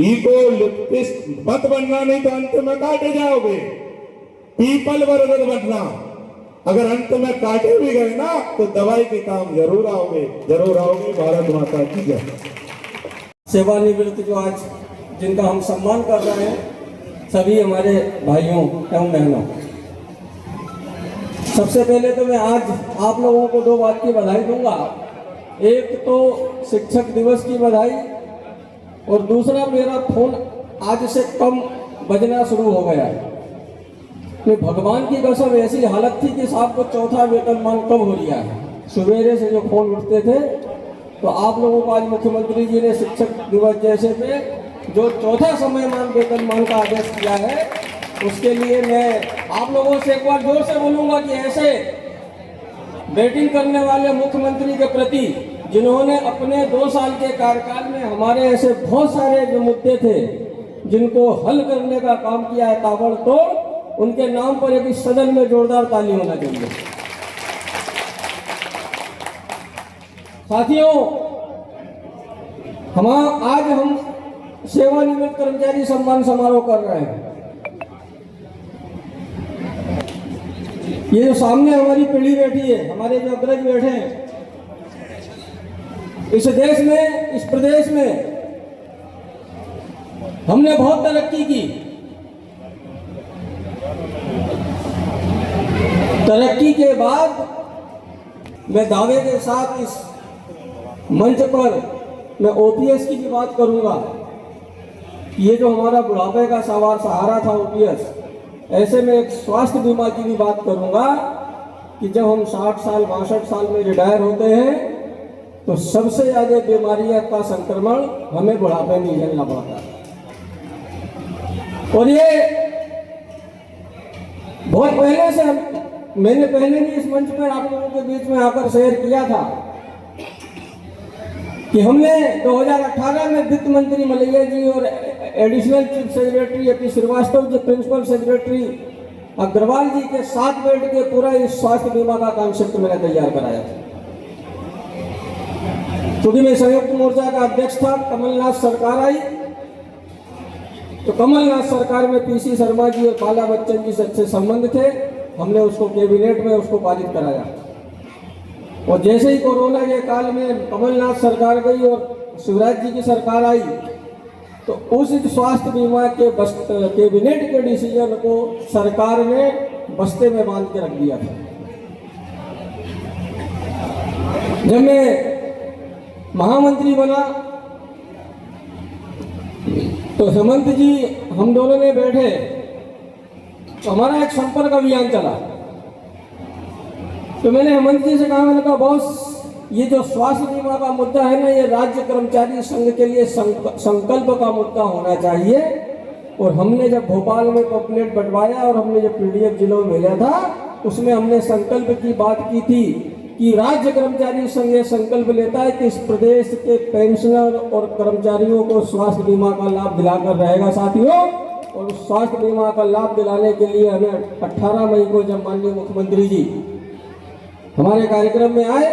यूकोलिप्टिस्ट मत बनना, नहीं तो अंत में काटे जाओगे। पीपल बरगद बनना, अगर अंत में काटे भी गए ना तो दवाई के काम जरूर आओगे, जरूर आओगे। भारत माता की जय। सेवानिवृत्त जो आज जिनका हम सम्मान कर रहे हैं, सभी हमारे भाइयों एवं बहनों, सबसे पहले तो मैं आज आप लोगों को 2 बात की बधाई दूंगा। एक तो शिक्षक दिवस की बधाई, और दूसरा मेरा फोन आज से कम बजना शुरू हो गया है। कि भगवान की कसम ऐसी हालत थी कि साहब को 4था वेतनमान कब हो लिया है। सवेरे से जो फोन उठते थे, तो आप लोगों को आज मुख्यमंत्री जी ने शिक्षक दिवस जैसे पे जो 4था समयमान वेतनमान का आदेश किया है, उसके लिए मैं आप लोगों से एक बार जोर से बोलूंगा कि ऐसे बैटिंग करने वाले मुख्यमंत्री के प्रति जिन्होंने अपने 2 साल के कार्यकाल में हमारे ऐसे बहुत सारे जो मुद्दे थे जिनको हल करने का काम किया है ताबड़तोड़, उनके नाम पर एक इस सदन में जोरदार ताली होना चाहिए। साथियों, आज हम सेवानिवृत्त कर्मचारी सम्मान समारोह कर रहे हैं। ये जो सामने हमारी पीढ़ी बैठी है, हमारे जो अग्रज बैठे हैं, इस देश में, इस प्रदेश में हमने बहुत तरक्की की। तरक्की के बाद मैं दावे के साथ इस मंच पर मैं ओपीएस की भी बात करूंगा। ये जो हमारा बुढ़ापे का सहारा था ओपीएस, ऐसे में एक स्वास्थ्य बीमा की भी बात करूंगा कि जब हम 60 साल 62 साल में रिटायर होते हैं तो सबसे ज्यादा बीमारियां का संक्रमण हमें बुढ़ापे में झेलना पड़ता है। और ये बहुत पहले से मैंने पहले भी इस मंच पर आप लोगों के बीच में आकर शेयर किया था कि हमने 2018 में वित्त मंत्री मलैया जी और एडिशनल चीफ सेक्रेटरी अपनी श्रीवास्तव जी, प्रिंसिपल सेक्रेटरी अग्रवाल जी के साथ बैठ के पूरा इस स्वास्थ्य बीमा का कॉन्सेप्ट मैंने तैयार कराया था। क्योंकि मैं संयुक्त मोर्चा का अध्यक्ष था, कमलनाथ सरकार आई तो कमलनाथ सरकार में पीसी शर्मा जी और बाला बच्चन जी से अच्छे संबंध थे। हमने उसको कैबिनेट में उसको पारित कराया। और जैसे ही कोरोना के काल में कमलनाथ सरकार गई और शिवराज जी की सरकार आई तो उस स्वास्थ्य बीमा के कैबिनेट के डिसीजन को सरकार ने बस्ते में बांध के रख दिया था। जब मैं महामंत्री बना तो हेमंत जी हम दोनों ने बैठे तो हमारा एक संपर्क अभियान चला। तो मैंने हेमंत जी से कहा, मैंने कहा बॉस, ये जो स्वास्थ्य बीमा का मुद्दा है ना, ये राज्य कर्मचारी संघ के लिए संकल्प का मुद्दा होना चाहिए। और हमने जब भोपाल में पॉपुलेट बंटवाया और हमने जब पीडीएफ जिलों में भेजा था, उसमें हमने संकल्प की बात की थी कि राज्य कर्मचारी संघ ये संकल्प लेता है कि इस प्रदेश के पेंशनर और कर्मचारियों को स्वास्थ्य बीमा का लाभ दिलाकर रहेगा। साथियों, और उस स्वास्थ्य बीमा का लाभ दिलाने के लिए हमें 18 मई को जब माननीय मुख्यमंत्री जी हमारे कार्यक्रम में आए,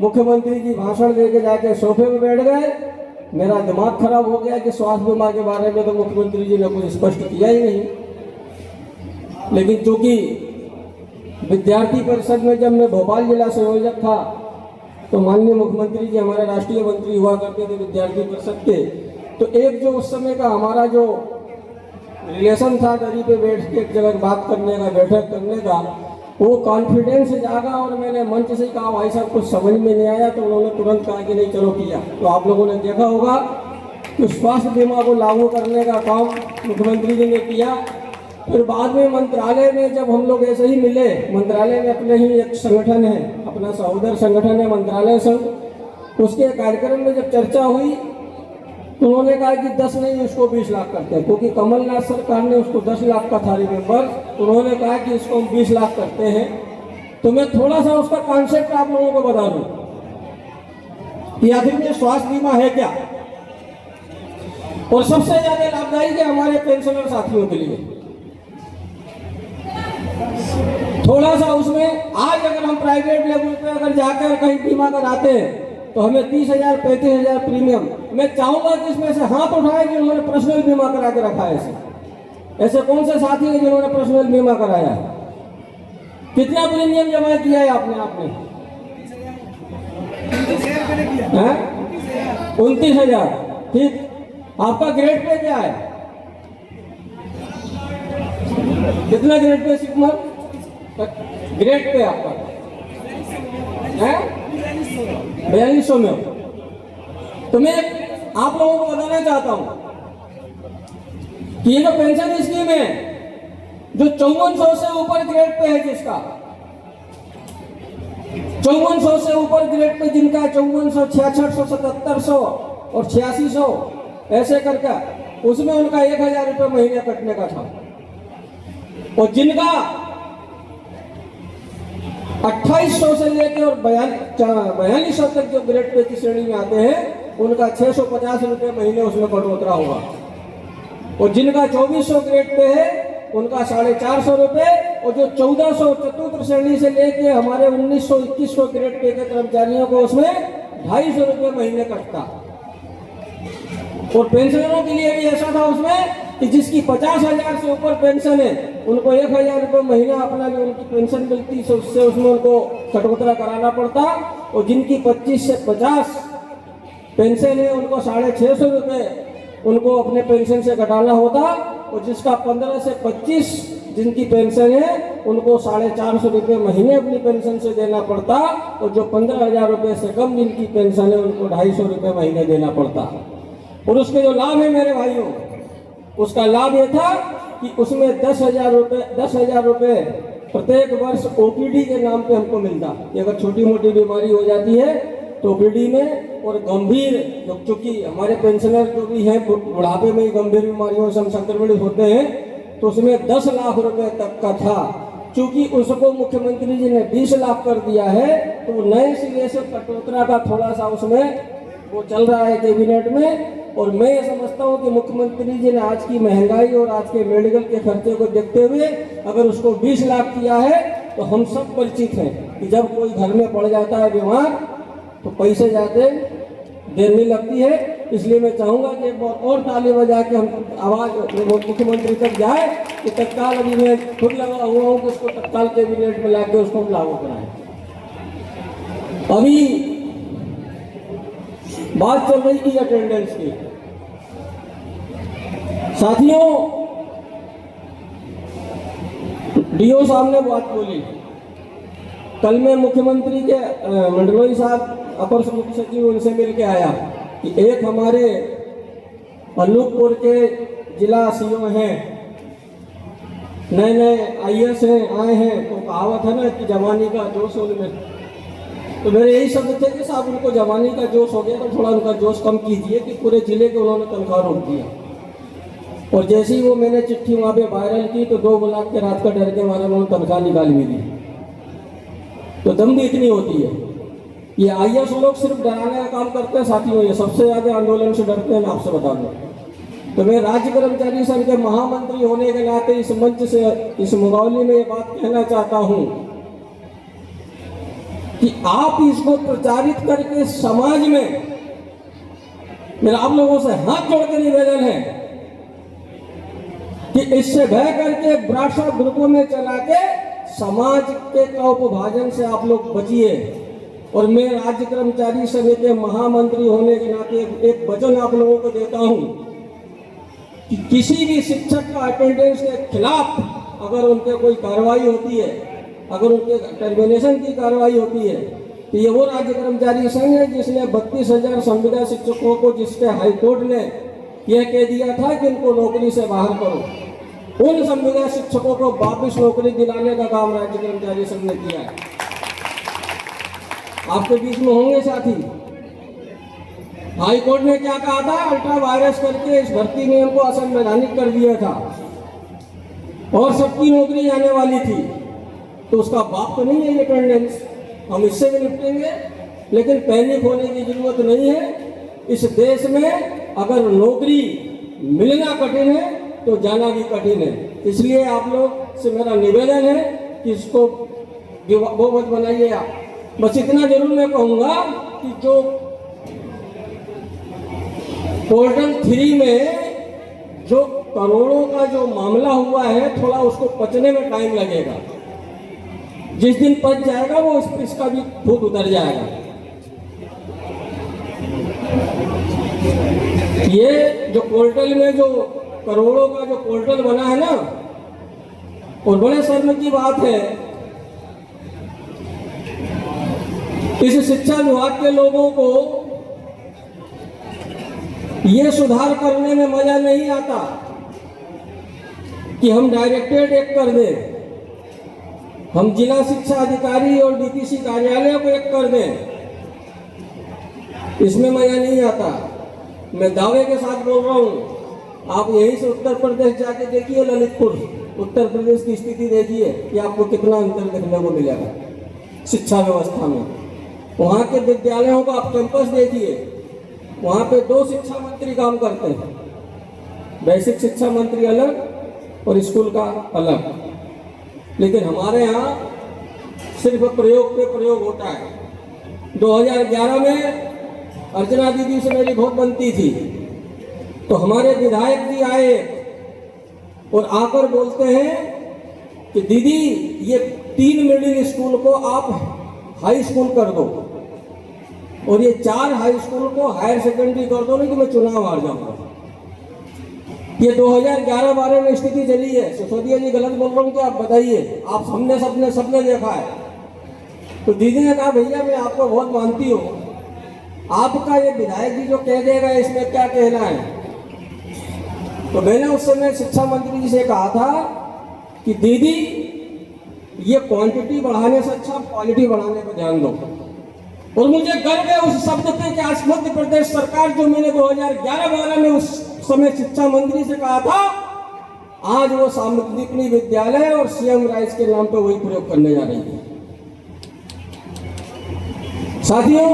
मुख्यमंत्री जी भाषण देके जाके सोफे में बैठ गए। मेरा दिमाग खराब हो गया कि स्वास्थ्य बीमा के बारे में तो मुख्यमंत्री जी ने कुछ स्पष्ट किया ही नहीं। लेकिन चूंकि विद्यार्थी परिषद में जब मैं भोपाल जिला संयोजक था तो माननीय मुख्यमंत्री जी हमारे राष्ट्रीय मंत्री हुआ करते थे विद्यार्थी परिषद के। तो एक जो उस समय का हमारा जो रिलेशन था, दरी पे बैठ के एक जगह बात करने का, बैठक करने का, वो कॉन्फिडेंस जागा और मैंने मंच से कहा भाई साहब कुछ समझ में नहीं आया। तो उन्होंने तुरंत कहा कि नहीं चलो किया। तो आप लोगों ने देखा होगा कि स्वास्थ्य बीमा को लागू करने का काम मुख्यमंत्री जी ने किया। फिर बाद में मंत्रालय में जब हम लोग ऐसे ही मिले, मंत्रालय में अपने ही एक संगठन है, अपना सहोदर संगठन है मंत्रालय संघ, उसके कार्यक्रम में जब चर्चा हुई तो उन्होंने कहा कि 10 नहीं इसको 20 लाख करते हैं, क्योंकि कमलनाथ सरकार ने उसको 10 लाख का था रिमेंबर। उन्होंने कहा कि इसको हम 20 लाख करते हैं। तो मैं थोड़ा सा उसका कॉन्सेप्ट आप लोगों को बता दूं कि आखिर में स्वास्थ्य बीमा है क्या और सबसे ज्यादा लाभदायी है हमारे पेंशनर साथियों के लिए। थोड़ा सा उसमें आज अगर हम प्राइवेट लेवल पे अगर जाकर कहीं बीमा कराते हैं तो हमें 30,000 35,000 प्रीमियम। मैं चाहूंगा कि इसमें से हाथ उठाए कि उन्होंने पर्सनल बीमा करा के रखा है। ऐसे कौन से साथी हैं जिन्होंने पर्सनल बीमा कराया है? कितना प्रीमियम जमा किया है आपने? 29,000। ठीक, आपका ग्रेड पे क्या है? कितना ग्रेड पे सिकमर? ग्रेड पे आपका है 4200 में। तो मैं आप लोगों को बताना चाहता हूं कि ये जो पेंशन स्कीम है जो 5400 से ऊपर ग्रेड पे है, जिसका 5400 से ऊपर ग्रेड पे जिनका 5400, 6600, 7700 और 8600 ऐसे करके, उसमें उनका 1000 रुपये महीने कटने का था। और जिनका 2800 से लेकर और 4200 तक जो ग्रेड पे की श्रेणी में आते हैं उनका 650 रुपये महीने उसमें बढ़ोतरा होगा, और जिनका 2400 ग्रेड पे है उनका 450 रुपये, और जो 1400 चतुर्थ श्रेणी से लेके हमारे 1900-2100 ग्रेड पे के कर्मचारियों को उसमें 250 रुपये महीने कटता। और पेंशनरों के लिए भी ऐसा था उसमें कि जिसकी 50,000 से ऊपर पेंशन है उनको 1,000 रुपये महीना अपना जो उनकी पेंशन मिलती है उससे उसमें उनको कटौतरा कराना पड़ता, और जिनकी 25 से 50 पेंशन है उनको 650 रुपये उनको अपने पेंशन से घटाना होता, और जिसका 15 से 25 जिनकी पेंशन है उनको 450 रुपये महीने अपनी पेंशन से देना पड़ता, और जो 15,000 रुपये से कम जिनकी पेंशन है उनको 250 रुपये महीने देना पड़ता। और उसके जो लाभ है मेरे भाइयों, उसका लाभ ये था कि उसमें 10,000 रुपये प्रत्येक वर्ष ओपीडी के नाम पे हमको मिलता कि अगर छोटी मोटी बीमारी हो जाती है तो ओपीडी में, और गंभीर चूंकि हमारे पेंशनर जो भी हैं बुढ़ापे में गंभीर बीमारियों से संक्रमित होते हैं तो उसमें 10 लाख रुपए तक का था। चूंकि उसको मुख्यमंत्री जी ने 20 लाख कर दिया है तो नए सिरे से कटौतरा का थोड़ा सा उसमें वो चल रहा है कैबिनेट में। और मैं ये समझता हूँ कि मुख्यमंत्री जी ने आज की महंगाई और आज के मेडिकल के खर्चे को देखते हुए अगर उसको 20 लाख किया है तो हम सब परिचित हैं कि जब कोई घर में पड़ जाता है बीमार तो पैसे जाते देर नहीं लगती है। इसलिए मैं चाहूँगा कि एक बार और ताली बजा के हम आवाज़ मुख्यमंत्री तक जाए कि तत्काल, अभी मैं खुद लगा हुआ हूँ कि उसको तत्काल कैबिनेट में लाके उसको हम लागू कराएं। अभी बात चल रही थी अटेंडेंस की। साथियों, डीओ साहब ने बात बोली, कल मैं मुख्यमंत्री के मंडलोई साहब अपर मुख्य सचिव उनसे मिल के आया कि एक हमारे अनूपपुर के जिला सीओ हैं, नए आईएएस हैं, आए हैं, तो कहावत है ना कि जवानी का जोश उनमें, तो मेरे यही शब्द थे कि साहब उनको जवानी का जोश हो गया तो थोड़ा उनका जोश कम कीजिए कि पूरे जिले के उन्होंने तनख्वाह रोक दिया। और जैसे ही वो मैंने चिट्ठी वहाँ पे वायरल की तो 2 ब्लाक के रात का डर के मारे उन्होंने तनख्वाह निकाल भी दी। तो दम भी इतनी होती है। ये आईएएस लोग सिर्फ डराने का काम करते हैं साथियों, ये सबसे ज़्यादा आंदोलन से डरते हैं, मैं आपसे बता दूँ। तो मैं राज्य कर्मचारी संघ के महामंत्री होने के नाते इस मंच से, इस मुंगावली में ये बात कहना चाहता हूँ कि आप इसको प्रचारित करके समाज में, मेरा आप लोगों से हाथ जोड़ के निवेदन है कि इससे भय करके व्हाट्सएप ग्रुपों में चला के समाज के उपभाजन से आप लोग बचिए। और मैं राज्य कर्मचारी संघ के महामंत्री होने के नाते एक वचन आप लोगों को देता हूं कि किसी भी शिक्षक का अटेंडेंस के खिलाफ अगर उनके कोई कार्रवाई होती है, अगर उनके टर्मिनेशन की कार्रवाई होती है, तो ये वो राज्य कर्मचारी संघ है जिसने 32,000 संविदा शिक्षकों को, जिसके हाईकोर्ट ने यह कह दिया था कि इनको नौकरी से बाहर करो, उन संविदा शिक्षकों को वापस नौकरी दिलाने का काम राज्य कर्मचारी संघ ने किया है। आपके बीच में होंगे साथी, हाईकोर्ट ने क्या कहा था, अल्ट्रा वायरस करके इस भर्ती नियम को असंवैधानिक कर दिया था और सबकी नौकरी जाने वाली थी। तो उसका बाप तो नहीं है ये अटेंडेंस, हम इससे भी निपटेंगे, लेकिन पैनिक होने की जरूरत नहीं है। इस देश में अगर नौकरी मिलना कठिन है तो जाना भी कठिन है। इसलिए आप लोग से मेरा निवेदन है कि इसको वो मत बनाइए आप। बस इतना जरूर मैं कहूँगा कि जो पोर्टल 3 में जो करोड़ों का जो मामला हुआ है, थोड़ा उसको पचने में टाइम लगेगा। जिस दिन पच जाएगा वो इसका भी भूत उतर जाएगा। ये जो पोर्टल में जो करोड़ों का जो पोर्टल बना है ना, और बड़े शर्म की बात है, इस शिक्षा विभाग के लोगों को ये सुधार करने में मजा नहीं आता कि हम डायरेक्टरेट एक कर दें, हम जिला शिक्षा अधिकारी और डीपीसी कार्यालय को एक कर दें, इसमें मजा नहीं आता। मैं दावे के साथ बोल रहा हूँ, आप यहीं से उत्तर प्रदेश जाके देखिए, ललितपुर उत्तर प्रदेश की स्थिति देखिए कि आपको कितना अंतर देखने को मिलेगा। शिक्षा व्यवस्था में। वहाँ के विद्यालयों का आप कैंपस देखिए, वहाँ पे 2 शिक्षा मंत्री काम करते हैं, बेसिक शिक्षा मंत्री अलग और स्कूल का अलग। लेकिन हमारे यहाँ सिर्फ प्रयोग पे प्रयोग होता है। 2011 में अर्चना दीदी से मेरी बहुत बनती थी, तो हमारे विधायक जी आए और आकर बोलते हैं कि दीदी ये 3 मिडिल स्कूल को आप हाई स्कूल कर दो और ये 4 हाई स्कूल को हायर सेकेंडरी कर दो, नहीं तो मैं चुनाव हार जाऊंगा। ये 2011-12 में स्थिति चली है। सिसोदिया जी गलत बोल रहा हूँ क्या? आप बताइए, आप सबने देखा है। तो दीदी ने कहा भैया मैं आपको बहुत मानती हूँ, आपका ये विधायक जी जो कह देगा इसमें क्या कहना है। तो मैंने उस समय शिक्षा मंत्री जी से कहा था कि दीदी ये क्वांटिटी बढ़ाने से अच्छा क्वालिटी बढ़ाने पर ध्यान दो। और मुझे गर्व है उस शब्द पे कि आज मध्य प्रदेश सरकार, जो मैंने 2011-12 में उस समय शिक्षा मंत्री से कहा था, आज वो सामुदायिक विद्यालय और सीएम राइस के नाम पे वही प्रयोग करने जा रही है। साथियों,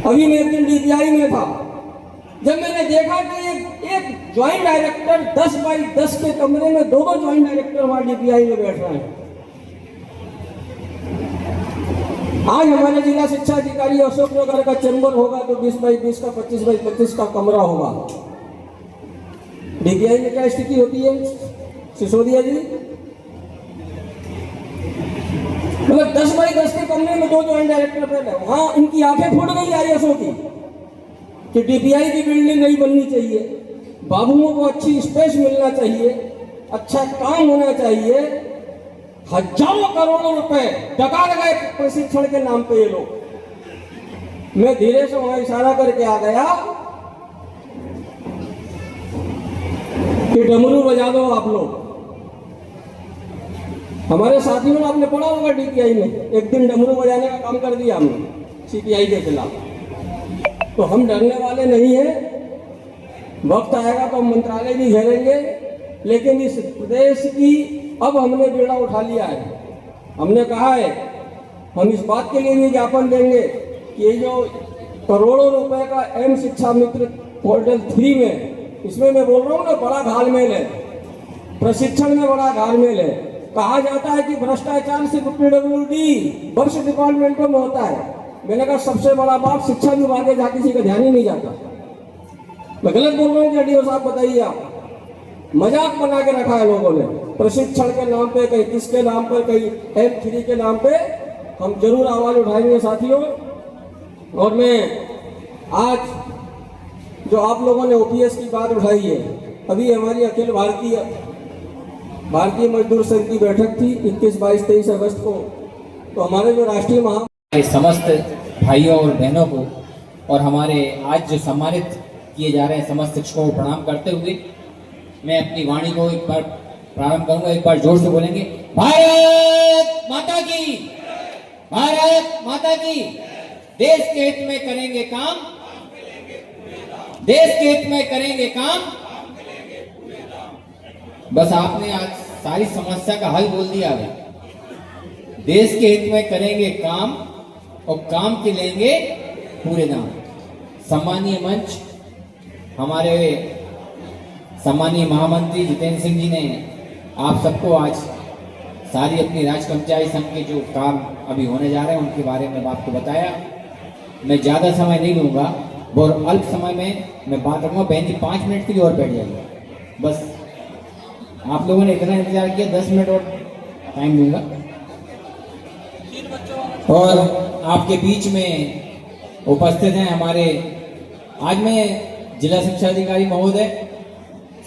अभी मैं एक दिन डीपीआई में था, जब मैंने देखा कि एक ज्वाइंट डायरेक्टर 10 बाई 10 के कमरे में 2 ज्वाइंट डायरेक्टर वहां डीपीआई में बैठ रहे हैं। आज हमारे जिला शिक्षा अधिकारी अशोकनगर का चैम्बर होगा तो 20 बाई 20 का 25 बाई 25 का कमरा होगा। डीपीआई में क्या स्थिति होती है सिसोदिया जी? मतलब 10 बाई 10 के कमरे में 2 ज्वाइंट डायरेक्टर बैठे हैं। वहां इनकी आंखें फूट गई आईएसओ की कि डीपीआई की बिल्डिंग नहीं बननी चाहिए, बाबुओं को अच्छी स्पेस मिलना चाहिए, अच्छा काम होना चाहिए। हजारों करोड़ों रुपए डका लगाए प्रशिक्षण के नाम पे ये लोग। मैं धीरे से वहां इशारा करके आ गया कि डमरू बजा दो आप लोग। हमारे साथियों ने, आपने पढ़ा होगा डीपीआई में, एक दिन डमरू बजाने का काम कर दिया हमने सीपीआई के खिलाफ। तो हम डरने वाले नहीं हैं, वक्त आएगा तो हम मंत्रालय भी घेरेंगे। लेकिन इस प्रदेश की अब हमने बेड़ा उठा लिया है। हमने कहा है हम इस बात के लिए भी ज्ञापन देंगे कि ये जो करोड़ों रुपए का एम शिक्षा मित्र पोर्टल 3 में, इसमें मैं बोल रहा हूँ ना, बड़ा घालमेल है, प्रशिक्षण में बड़ा घालमेल है। कहा जाता है कि भ्रष्टाचार सिर्फ पीडब्ल्यूडी वर्ष डिपार्टमेंटों में होता है। मैंने कहा सबसे बड़ा बात शिक्षा विभाग है, जहाँ किसी का ध्यान ही नहीं जाता। मैं गलत बोल रहा हूँ क्या डीओ साहब? बताइए आप। मजाक बना के रखा है लोगों ने, प्रशिक्षण के नाम पे, कहीं किसके नाम पर, कहीं M3 के नाम पे। हम जरूर आवाज उठाएंगे साथियों। और मैं आज जो आप लोगों ने ओपीएस की बात उठाई है, अभी हमारी अखिल भारतीय मजदूर संघ की बैठक थी 21, 22, 23 अगस्त को। तो हमारे जो राष्ट्रीय समस्त भाइयों और बहनों को और हमारे आज जो सम्मानित किए जा रहे हैं समस्त शिक्षकों को प्रणाम करते हुए मैं अपनी वाणी को एक बार प्रारंभ करूंगा। एक बार जोर से बोलेंगे, भारत माता की, भारत माता की। देश के हित में करेंगे काम, देश के हित में करेंगे काम। बस आपने आज सारी समस्या का हल बोल दिया है। देश के हित में करेंगे काम और काम के लेंगे पूरे दाम। सम्मानीय मंच, हमारे सम्मानीय महामंत्री जितेंद्र सिंह जी ने आप सबको आज सारी अपनी राज्य कर्मचारी संघ के जो काम अभी होने जा रहे हैं उनके बारे में आपको बताया। मैं ज़्यादा समय नहीं लूँगा, बहुत अल्प समय में मैं बात रखूँगा। बहन जी 5 मिनट के लिए और बैठ जाइए। बस आप लोगों ने इतना इंतजार किया, 10 मिनट और टाइम दूंगा। और आपके बीच में उपस्थित हैं हमारे, आज मैं जिला शिक्षा अधिकारी महोदय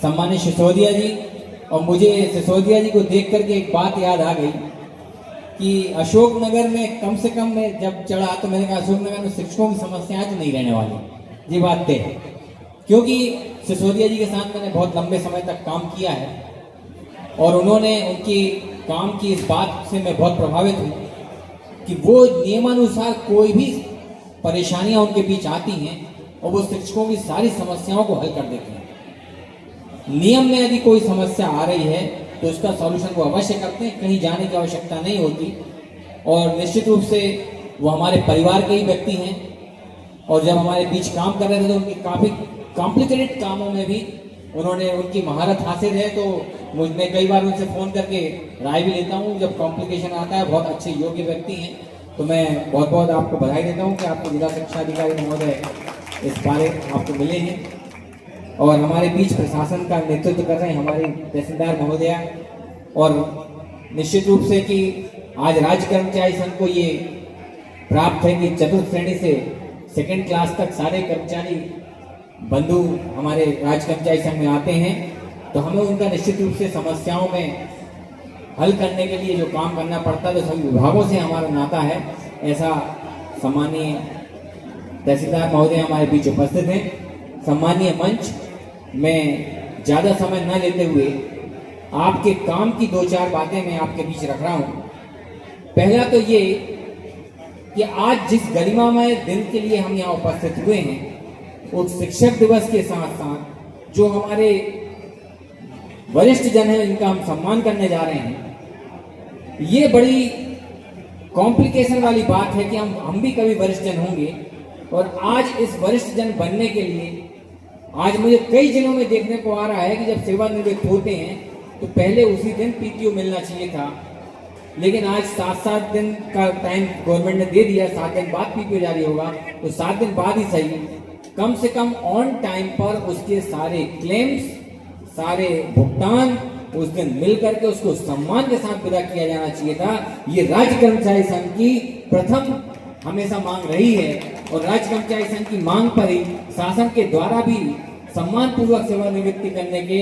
सम्मानित सिसोदिया जी, और मुझे सिसोदिया जी को देख करके एक बात याद आ गई कि अशोकनगर में कम से कम मैं जब चढ़ा तो मैंने कहा अशोकनगर में शिक्षकों की समस्याएं तो नहीं रहने वाली। ये बात तय है, क्योंकि सिसोदिया जी के साथ मैंने बहुत लंबे समय तक काम किया है और उन्होंने, उनकी काम की इस बात से मैं बहुत प्रभावित हूँ कि वो नियमानुसार कोई भी परेशानियां उनके बीच आती हैं और वो शिक्षकों की सारी समस्याओं को हल कर देते हैं। नियम में यदि कोई समस्या आ रही है तो उसका सॉल्यूशन वो अवश्य करते हैं, कहीं जाने की आवश्यकता नहीं होती। और निश्चित रूप से वो हमारे परिवार के ही व्यक्ति हैं, और जब हमारे बीच काम कर रहे थे तो उनके काफ़ी कॉम्प्लिकेटेड कामों में भी उन्होंने उनकी महारत हासिल है। तो मुझे कई बार उनसे फ़ोन करके राय भी लेता हूँ जब कॉम्प्लिकेशन आता है। बहुत अच्छे योग्य व्यक्ति हैं, तो मैं बहुत बहुत आपको बधाई देता हूँ कि आपको जिला शिक्षा अधिकारी महोदय इस बारे आपको मिले हैं। और हमारे बीच प्रशासन का नेतृत्व कर रहे हैं हमारे तहसीलदार महोदया, और निश्चित रूप से कि आज राज्य कर्मचारी संघ को ये प्राप्त है कि चतुर्थ श्रेणी से सेकेंड क्लास तक सारे कर्मचारी बंधु हमारे राज्य कर्मचारी संघ में आते हैं। तो हमें उनका निश्चित रूप से समस्याओं में हल करने के लिए जो काम करना पड़ता है, तो सभी विभागों से हमारा नाता है। ऐसा सम्मानीय तहसीलदार महोदय हमारे बीच उपस्थित हैं। सम्मानीय मंच में ज़्यादा समय न लेते हुए आपके काम की 2-4 बातें मैं आपके बीच रख रहा हूँ। पहला तो ये कि आज जिस गरिमामय दिन के लिए हम यहाँ उपस्थित हुए हैं, उस शिक्षक दिवस के साथ साथ जो हमारे वरिष्ठ जन हैं इनका हम सम्मान करने जा रहे हैं, ये बड़ी कॉम्प्लिकेशन वाली बात है कि हम भी कभी वरिष्ठ जन होंगे। और आज इस वरिष्ठ जन बनने के लिए आज मुझे कई जिलों में देखने को आ रहा है कि जब सेवानिवृत्त होते हैं तो पहले उसी दिन पीटीओ मिलना चाहिए था, लेकिन आज 7-7 दिन का टाइम गवर्नमेंट ने दे दिया। 7 दिन बाद पीटीओ जारी होगा, तो 7 दिन बाद ही सही, कम से कम ऑन टाइम पर उसके सारे क्लेम्स, सारे भुगतान उस दिन मिल करके उसको सम्मान के साथ विदा किया जाना चाहिए था। ये राज्य कर्मचारी संघ की प्रथम हमेशा मांग रही है, और राज्य कर्मचारी संघ की मांग पर ही शासन के द्वारा भी सम्मान पूर्वक सेवानिवृत्ति करने के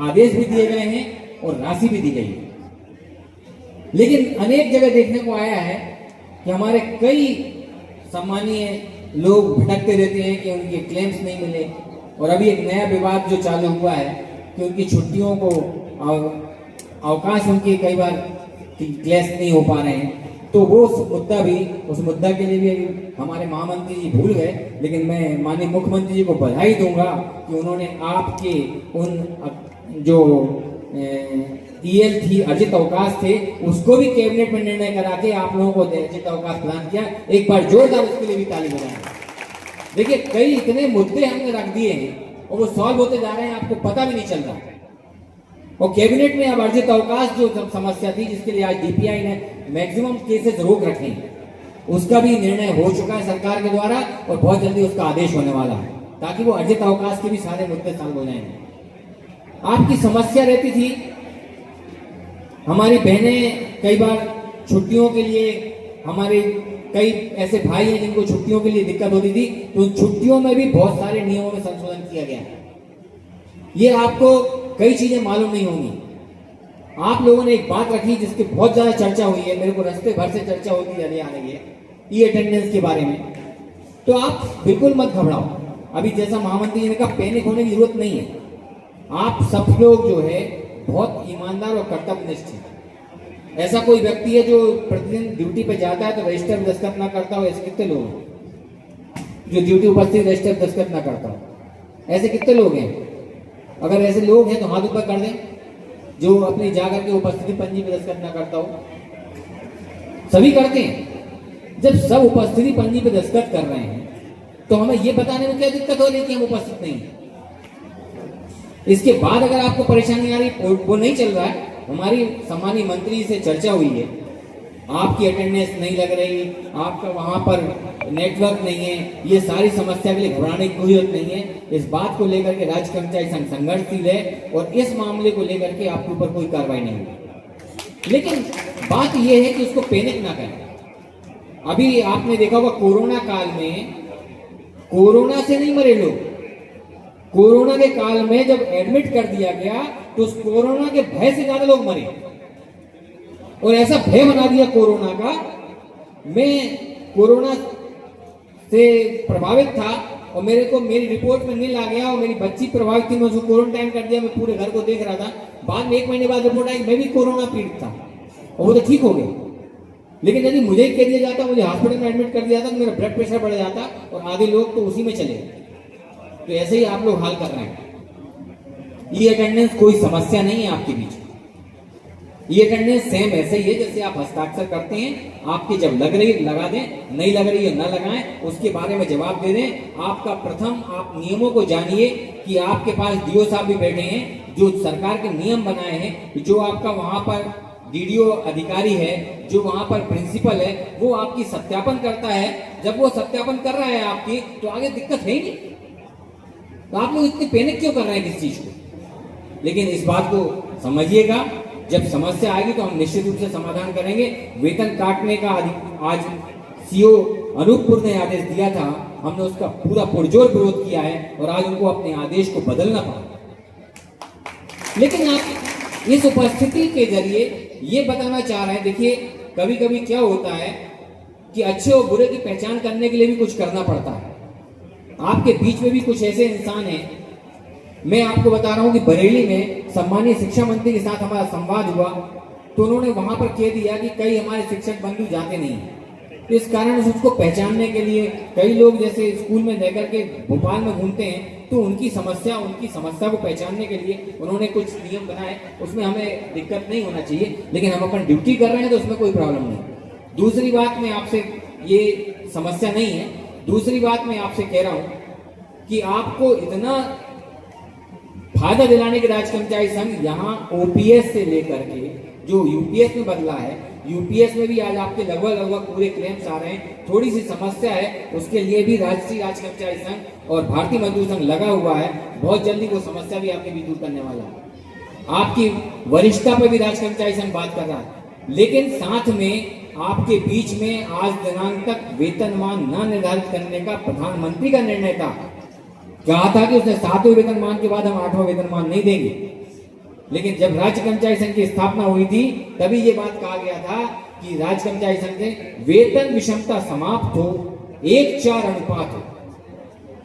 आदेश भी दिए गए हैं और राशि भी दी गई है। लेकिन अनेक जगह देखने को आया है कि हमारे कई सम्मानीय लोग भटकते रहते हैं कि उनके क्लेम्स नहीं मिले। और अभी एक नया विवाद जो चालू हुआ है कि उनकी छुट्टियों को अवकाश उनके कई बार क्लेश नहीं हो पा रहे हैं, तो वो उस मुद्दा के लिए भी हमारे महामंत्री जी भूल गए। लेकिन मैं माननीय मुख्यमंत्री जी को बधाई दूंगा कि उन्होंने आपके उन जो ईएल थी, अर्जित अवकाश थे, उसको भी कैबिनेट में निर्णय करा के आप लोगों को अर्जित अवकाश प्रदान किया। एक बार जोरदार उसके लिए भी ताली बजाएं। देखिए, कई इतने मुद्दे हमने रख दिए हैं और वो सॉल्व होते जा रहे हैं, आपको पता भी नहीं चल रहा। और कैबिनेट में अब अर्जित अवकाश जो समस्या थी, जिसके लिए आज डीपीआई ने मैक्सिमम केसेस रोक रखे हैं, उसका भी निर्णय हो चुका है सरकार के द्वारा, और बहुत जल्दी उसका आदेश होने वाला है, ताकि वो अर्जित अवकाश के भी सारे मुद्दे सॉल्व हो जाएंगे। आपकी समस्या रहती थी, हमारी बहनें कई बार छुट्टियों के लिए, हमारे कई ऐसे भाई हैं जिनको छुट्टियों के लिए दिक्कत होती थी, तो छुट्टियों में भी बहुत सारे नियमों में संशोधन किया गया है। ये आपको कई चीजें मालूम नहीं होंगी। आप लोगों ने एक बात रखी जिसकी बहुत ज्यादा चर्चा हुई है, मेरे को रास्ते भर से चर्चा होती चली आ रही है, ई अटेंडेंस के बारे में। तो आप बिल्कुल मत घबराओ। अभी जैसा महामंत्री जी ने कहा, पैनिक होने की जरूरत नहीं है। आप सब लोग जो है बहुत ईमानदार और कर्तव्यनिष्ठ हैं। ऐसा कोई व्यक्ति है जो प्रतिदिन ड्यूटी पे जाता है तो रजिस्टर में दस्तखत ना करता हो? ऐसे कितने लोग हैं जो ड्यूटी उपस्थित रजिस्टर में दस्तखत ना करता हो? ऐसे कितने लोग हैं? अगर ऐसे लोग हैं तो हाथ ऊपर कर दें, जो अपनी जाकर के उपस्थिति पंजी पे दस्तखत ना करता हो। सभी करते हैं। जब सब उपस्थिति पंजी पे दस्तखत कर रहे हैं तो हमें यह बताने में क्या दिक्कत हो रही है कि हम उपस्थित नहीं हैं? इसके बाद अगर आपको परेशानी आ रही, वो नहीं चल रहा है, हमारी सम्मानीय मंत्री से चर्चा हुई है, आपकी अटेंडेंस नहीं लग रही, आपका वहां पर नेटवर्क नहीं है, ये सारी समस्या के लिए घबराने की कोई जरूरत नहीं है। इस बात को लेकर के राज्य कर्मचारी संघ संघर्षशील है और इस मामले को लेकर के आपके ऊपर कोई कार्रवाई नहीं होगी। लेकिन बात यह है कि उसको पैनिक ना करें। अभी आपने देखा होगा कोरोना काल में, कोरोना से नहीं मरे लोग, कोरोना के काल में जब एडमिट कर दिया गया तो उस कोरोना के भय से ज्यादा लोग मरे, और ऐसा भय बना दिया कोरोना का। मैं कोरोना से प्रभावित था और मेरे को मेरी रिपोर्ट में नील आ गया और मेरी बच्ची प्रभावित थी, मैं उसको क्वारंटाइन कर दिया, मैं पूरे घर को देख रहा था। बाद में 1 महीने बाद रिपोर्ट आई मैं भी कोरोना पीड़ित था और वो तो ठीक हो गया। लेकिन यदि मुझे कह दिया जाता, मुझे हॉस्पिटल में एडमिट कर दिया था, तो मेरा ब्लड प्रेशर बढ़ जाता और आधे लोग तो उसी में चले। तो ऐसे ही आप लोग हाल कर रहे हैं। ये अटेंडेंस कोई समस्या नहीं है आपके बीच। ये अटेंडेंस सेम ऐसे ही है जैसे आप हस्ताक्षर करते हैं। आपकी जब लग रही लगा दें, नहीं लग रही है न लगाएं, उसके बारे में जवाब दे दें। आपका प्रथम आप नियमों को जानिए कि आपके पास डीओ साहब भी बैठे हैं जो सरकार के नियम बनाए हैं, जो आपका वहां पर डीडीओ अधिकारी है, जो वहां पर प्रिंसिपल है, वो आपकी सत्यापन करता है। जब वो सत्यापन कर रहा है आपकी, तो आगे दिक्कत है ही नहीं। तो आप लोग इतनी पैनिक क्यों कर रहे हैं किस चीज को? लेकिन इस बात को समझिएगा, जब समस्या आएगी तो हम निश्चित रूप से समाधान करेंगे। वेतन काटने का आज सीओ अनूपपुर ने आदेश दिया था, हमने उसका पूरा पुरजोर विरोध किया है और आज उनको अपने आदेश को बदलना पड़ा। लेकिन आप इस उपस्थिति के जरिए ये बताना चाह रहे हैं, देखिए कभी कभी क्या होता है कि अच्छे और बुरे की पहचान करने के लिए भी कुछ करना पड़ता है। आपके बीच में भी कुछ ऐसे इंसान हैं, मैं आपको बता रहा हूं कि बरेली में सम्मानीय शिक्षा मंत्री के साथ हमारा संवाद हुआ, तो उन्होंने वहां पर कह दिया कि कई हमारे शिक्षक बंधु जाते नहीं हैं। तो इस कारण उसको पहचानने के लिए कई लोग जैसे स्कूल में रहकर के भोपाल में घूमते हैं, तो उनकी समस्या को पहचानने के लिए उन्होंने कुछ नियम बनाए। उसमें हमें दिक्कत नहीं होना चाहिए, लेकिन हम अपन ड्यूटी कर रहे हैं तो उसमें कोई प्रॉब्लम नहीं। दूसरी बात में आपसे, ये समस्या नहीं है, दूसरी बात मैं आपसे कह रहा हूं कि आपको इतना फायदा दिलाने के राज्य कर्मचारी संघ यहाँ ओपीएस से लेकर के जो यूपीएस में बदला है, यूपीएस में भी आज आपके लगभग पूरे क्लेम्स आ रहे हैं। थोड़ी सी समस्या है, उसके लिए भी राष्ट्रीय राज्य कर्मचारी संघ और भारतीय मजदूर संघ लगा हुआ है। बहुत जल्दी वो समस्या भी आपके भी दूर करने वाला है। आपकी वरिष्ठता पे भी राज्य कर्मचारी संघ बात कर रहा है, लेकिन साथ में आपके बीच में आज दिनांक तक वेतनमान न निर्धारित करने का प्रधानमंत्री का निर्णय था। कहा था कि उसने 7वें वेतनमान के बाद हम 8वां वेतनमान नहीं देंगे, लेकिन जब राज्य कर्मचारी संघ की स्थापना हुई थी तभी ये बात कहा गया था कि राज्य कर्मचारी संघ से वेतन विषमता समाप्त हो, 1:4 अनुपात हो।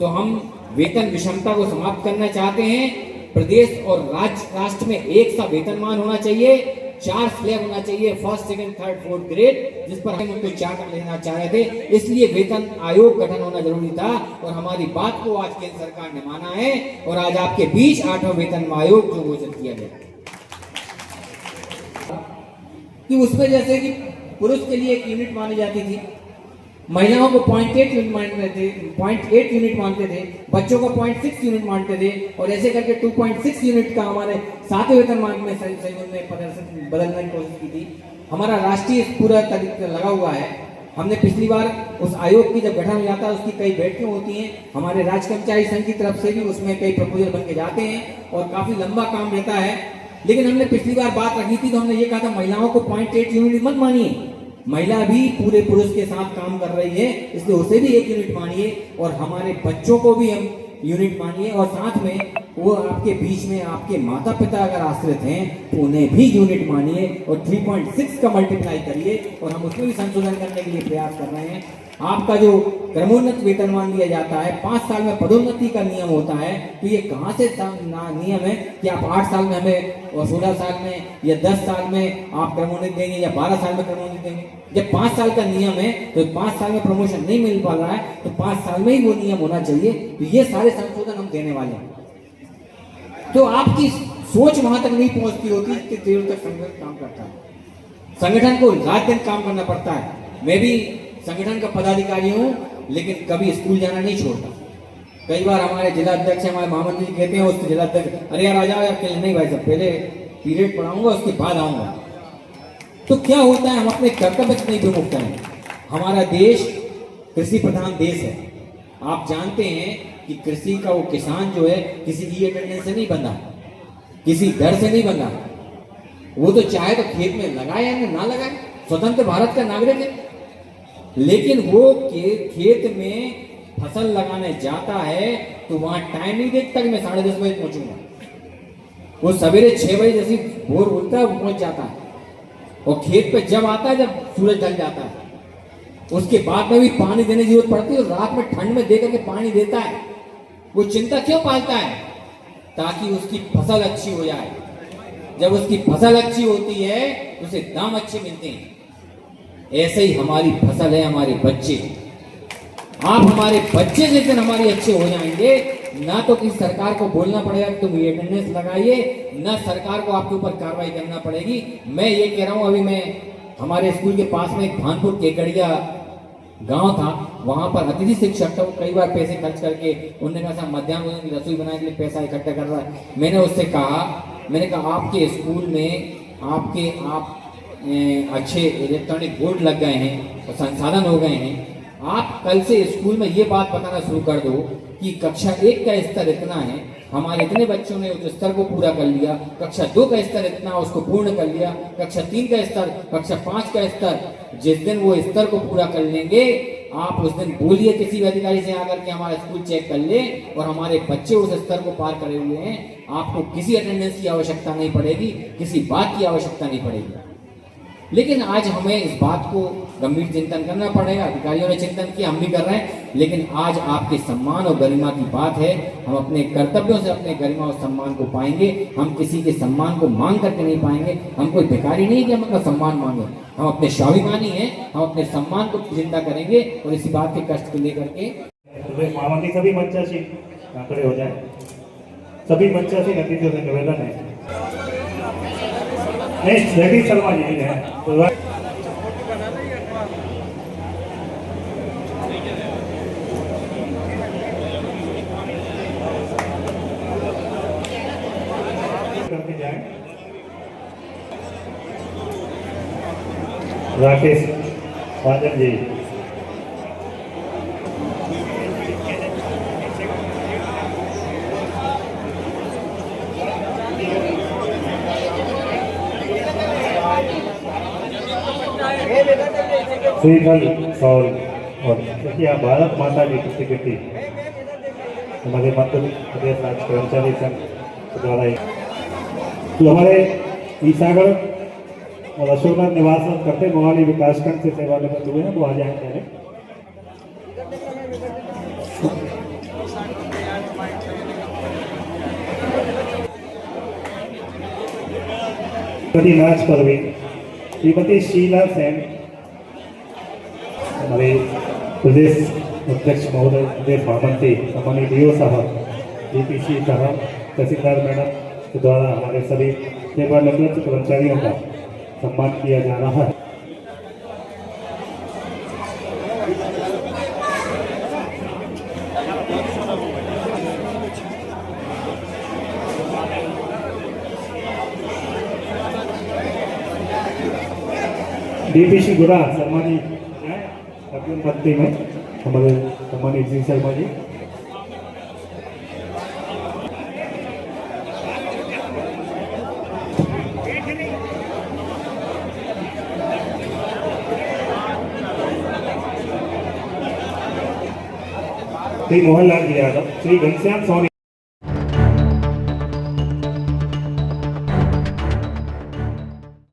तो हम वेतन विषमता को समाप्त करना चाहते हैं। प्रदेश और राज्य राष्ट्र में एक सा वेतनमान होना चाहिए, 4 स्लैब होना चाहिए, first second third fourth grade, जिस पर हम उनको 4 लेना चाह रहे थे। इसलिए वेतन आयोग गठन होना जरूरी था और हमारी बात को आज केंद्र सरकार ने माना है और आज आपके बीच 8वां वेतन आयोग जो घोषित किया गया कि उसमें जैसे कि पुरुष के लिए 1 यूनिट मानी जाती थी, महिलाओं को 0.8 यूनिट मानते थे, 0.8 यूनिट मानते थे, बच्चों को 0.6 यूनिट मानते थे और ऐसे करके 2.6 यूनिट का हमारे 7वें वेतनमान में संशोधन में बदलने की कोशिश की थी। हमारा राष्ट्रीय पूरा तरीका लगा हुआ है। हमने पिछली बार उस आयोग की जब गठन हो जाता है उसकी कई बैठकें होती हैं, हमारे राज्य कर्मचारी संघ की तरफ से भी उसमें कई प्रपोजल बन के जाते हैं और काफी लंबा काम रहता है। लेकिन हमने पिछली बार बात रखी थी तो हमने ये कहा था महिलाओं को 0.8 यूनिट मत मानिए, महिला भी पूरे पुरुष के साथ काम कर रही है, इसलिए उसे भी 1 यूनिट मानिए और हमारे बच्चों को भी हम यूनिट मानिए और साथ में वो आपके बीच में आपके माता पिता अगर आश्रित हैं तो उन्हें भी यूनिट मानिए और 3.6 का मल्टीप्लाई करिए और हम उसमें भी संशोधन करने के लिए प्रयास कर रहे हैं। आपका जो क्रमोन्नत वेतनमान दिया जाता है, 5 साल में पदोन्नति का नियम होता है, तो ये कहाँ से नियम है कि आप 8 साल में हमें और 16 साल में या 10 साल में आप क्रमोन्नत देंगे या 12 साल में क्रमोन्नत देंगे? जब 5 साल का नियम है तो 5 साल में प्रमोशन नहीं मिल पा रहा है तो 5 साल में ही वो नियम होना चाहिए। तो ये सारे संशोधन हम देने वाले हैं। तो आपकी सोच वहां तक नहीं पहुंचती होती कि देर तक संगठन काम करता है। संगठन को रात दिन काम करना पड़ता है। मैं भी संगठन का पदाधिकारी हूं, लेकिन कभी स्कूल जाना नहीं छोड़ता। कई बार हमारे जिला अध्यक्ष हमारे महामंत्री जी कहते हैं उसके जिला अध्यक्ष, अरे यार आ जाओ यार, नहीं भाई साहब पहले पीरियड पढ़ाऊंगा उसके बाद आऊंगा। तो क्या होता है, हम अपने कर्तव्य से नहीं विमुख करें। हमारा देश कृषि प्रधान देश है। आप जानते हैं कि कृषि का वो किसान जो है किसी ई अटेंडेंस से नहीं बंधा, किसी डर से नहीं बंधा। वो तो चाहे तो खेत में लगाए या ना लगाए, स्वतंत्र भारत का नागरिक है, लेकिन वो खेत में फसल लगाने जाता है तो वहां टाइम नहीं देखता कि मैं 10:30 बजे पहुंचूंगा। वो सवेरे 6 बजे जैसी भोर उठता है वो पहुंच जाता है और खेत पे जब आता है जब सूरज ढल जाता है। उसके बाद में भी पानी देने की जरूरत पड़ती है और रात में ठंड में देकर के पानी देता है। वो चिंता क्यों पालता है? ताकि उसकी फसल अच्छी हो जाए। जब उसकी फसल अच्छी होती है तो उसे दाम अच्छे मिलते हैं। ऐसे ही हमारी फसल है हमारे बच्चे। आप हमारे बच्चे जिस दिन हमारे अच्छे हो जाएंगे ना तो किसी सरकार को बोलना पड़ेगा कि तुम ये अटेंडेंस लगाइए, ना सरकार को आपके ऊपर कार्रवाई करना पड़ेगी। मैं ये कह रहा हूँ, अभी मैं हमारे स्कूल के पास में एक भानपुर केकड़िया गांव था, वहां पर अतिथि शिक्षक था, वो कई बार पैसे खर्च करके उन्होंने कहा मध्याह्न भोजन की रसोई बनाने के लिए पैसा इकट्ठा कर रहा है। मैंने उससे कहा, मैंने कहा आपके स्कूल में आप अच्छे इलेक्ट्रॉनिक बोर्ड लग गए हैं और संसाधन हो गए हैं, आप कल से स्कूल में ये बात बताना शुरू कर दो कि कक्षा 1 का स्तर इतना है, हमारे इतने बच्चों ने उस स्तर को पूरा कर लिया, कक्षा 2 का स्तर इतना उसको पूर्ण कर लिया, कक्षा 3 का स्तर, कक्षा 5 का स्तर, जिस दिन वो स्तर को पूरा कर लेंगे आप उस दिन बोलिए किसी भी अधिकारी से आकर के हमारा स्कूल चेक कर ले और हमारे बच्चे उस स्तर को पार करे हुए हैं, आपको किसी अटेंडेंस की आवश्यकता नहीं पड़ेगी, किसी बात की आवश्यकता नहीं पड़ेगी। लेकिन आज हमें इस बात को गंभीर चिंतन करना पड़ेगा। अधिकारियों ने चिंतन किया, हम भी कर रहे हैं, लेकिन आज आपके सम्मान और गरिमा की बात है। हम अपने कर्तव्यों से अपने गरिमा और सम्मान को पाएंगे, हम किसी के सम्मान को मांग करके नहीं पाएंगे। हम कोई भिखारी नहीं कि हम अपना सम्मान मांगे, हम अपने स्वाभिमानी हैं, हम अपने सम्मान को जिंदा करेंगे और इसी बात के कष्ट को लेकर के मामानी सभी मंचासी खड़े हो जाए, सभी मंचासी अतिथियों से निवेदन है। नहीं, जगदीश शर्मा जी हैं तो करके जाएं। राकेश राजन जी, श्रीधर सौल और देखिए भारत माता की प्रतिकृति हमारे मध्य प्रदेश राज्य कर्मचारी संघ द्वारा जो हमारे ईसागढ़ और अशोकनाथ निवास करते मोहाली विकासखंड से सेवानिवृत्त हुए हैं, वो आ जाएंगे। नाच पर्वी श्रीमती शीला सेन हमारे प्रदेश अध्यक्ष महोदय, प्रदेश महामंत्री सम्मानित डीओ साहब, डीपीसी साहब, तहसीलदार मैडम के द्वारा हमारे सभी सेवानिवृत्त कर्मचारियों का सम्मान किया जा रहा है। डीपीसी गुरा सम्मानित भक्ति में हमारे सम्मानित जी शर्मा जी, श्री मोहनलाल जी यादव, श्री घनश्याम सोनी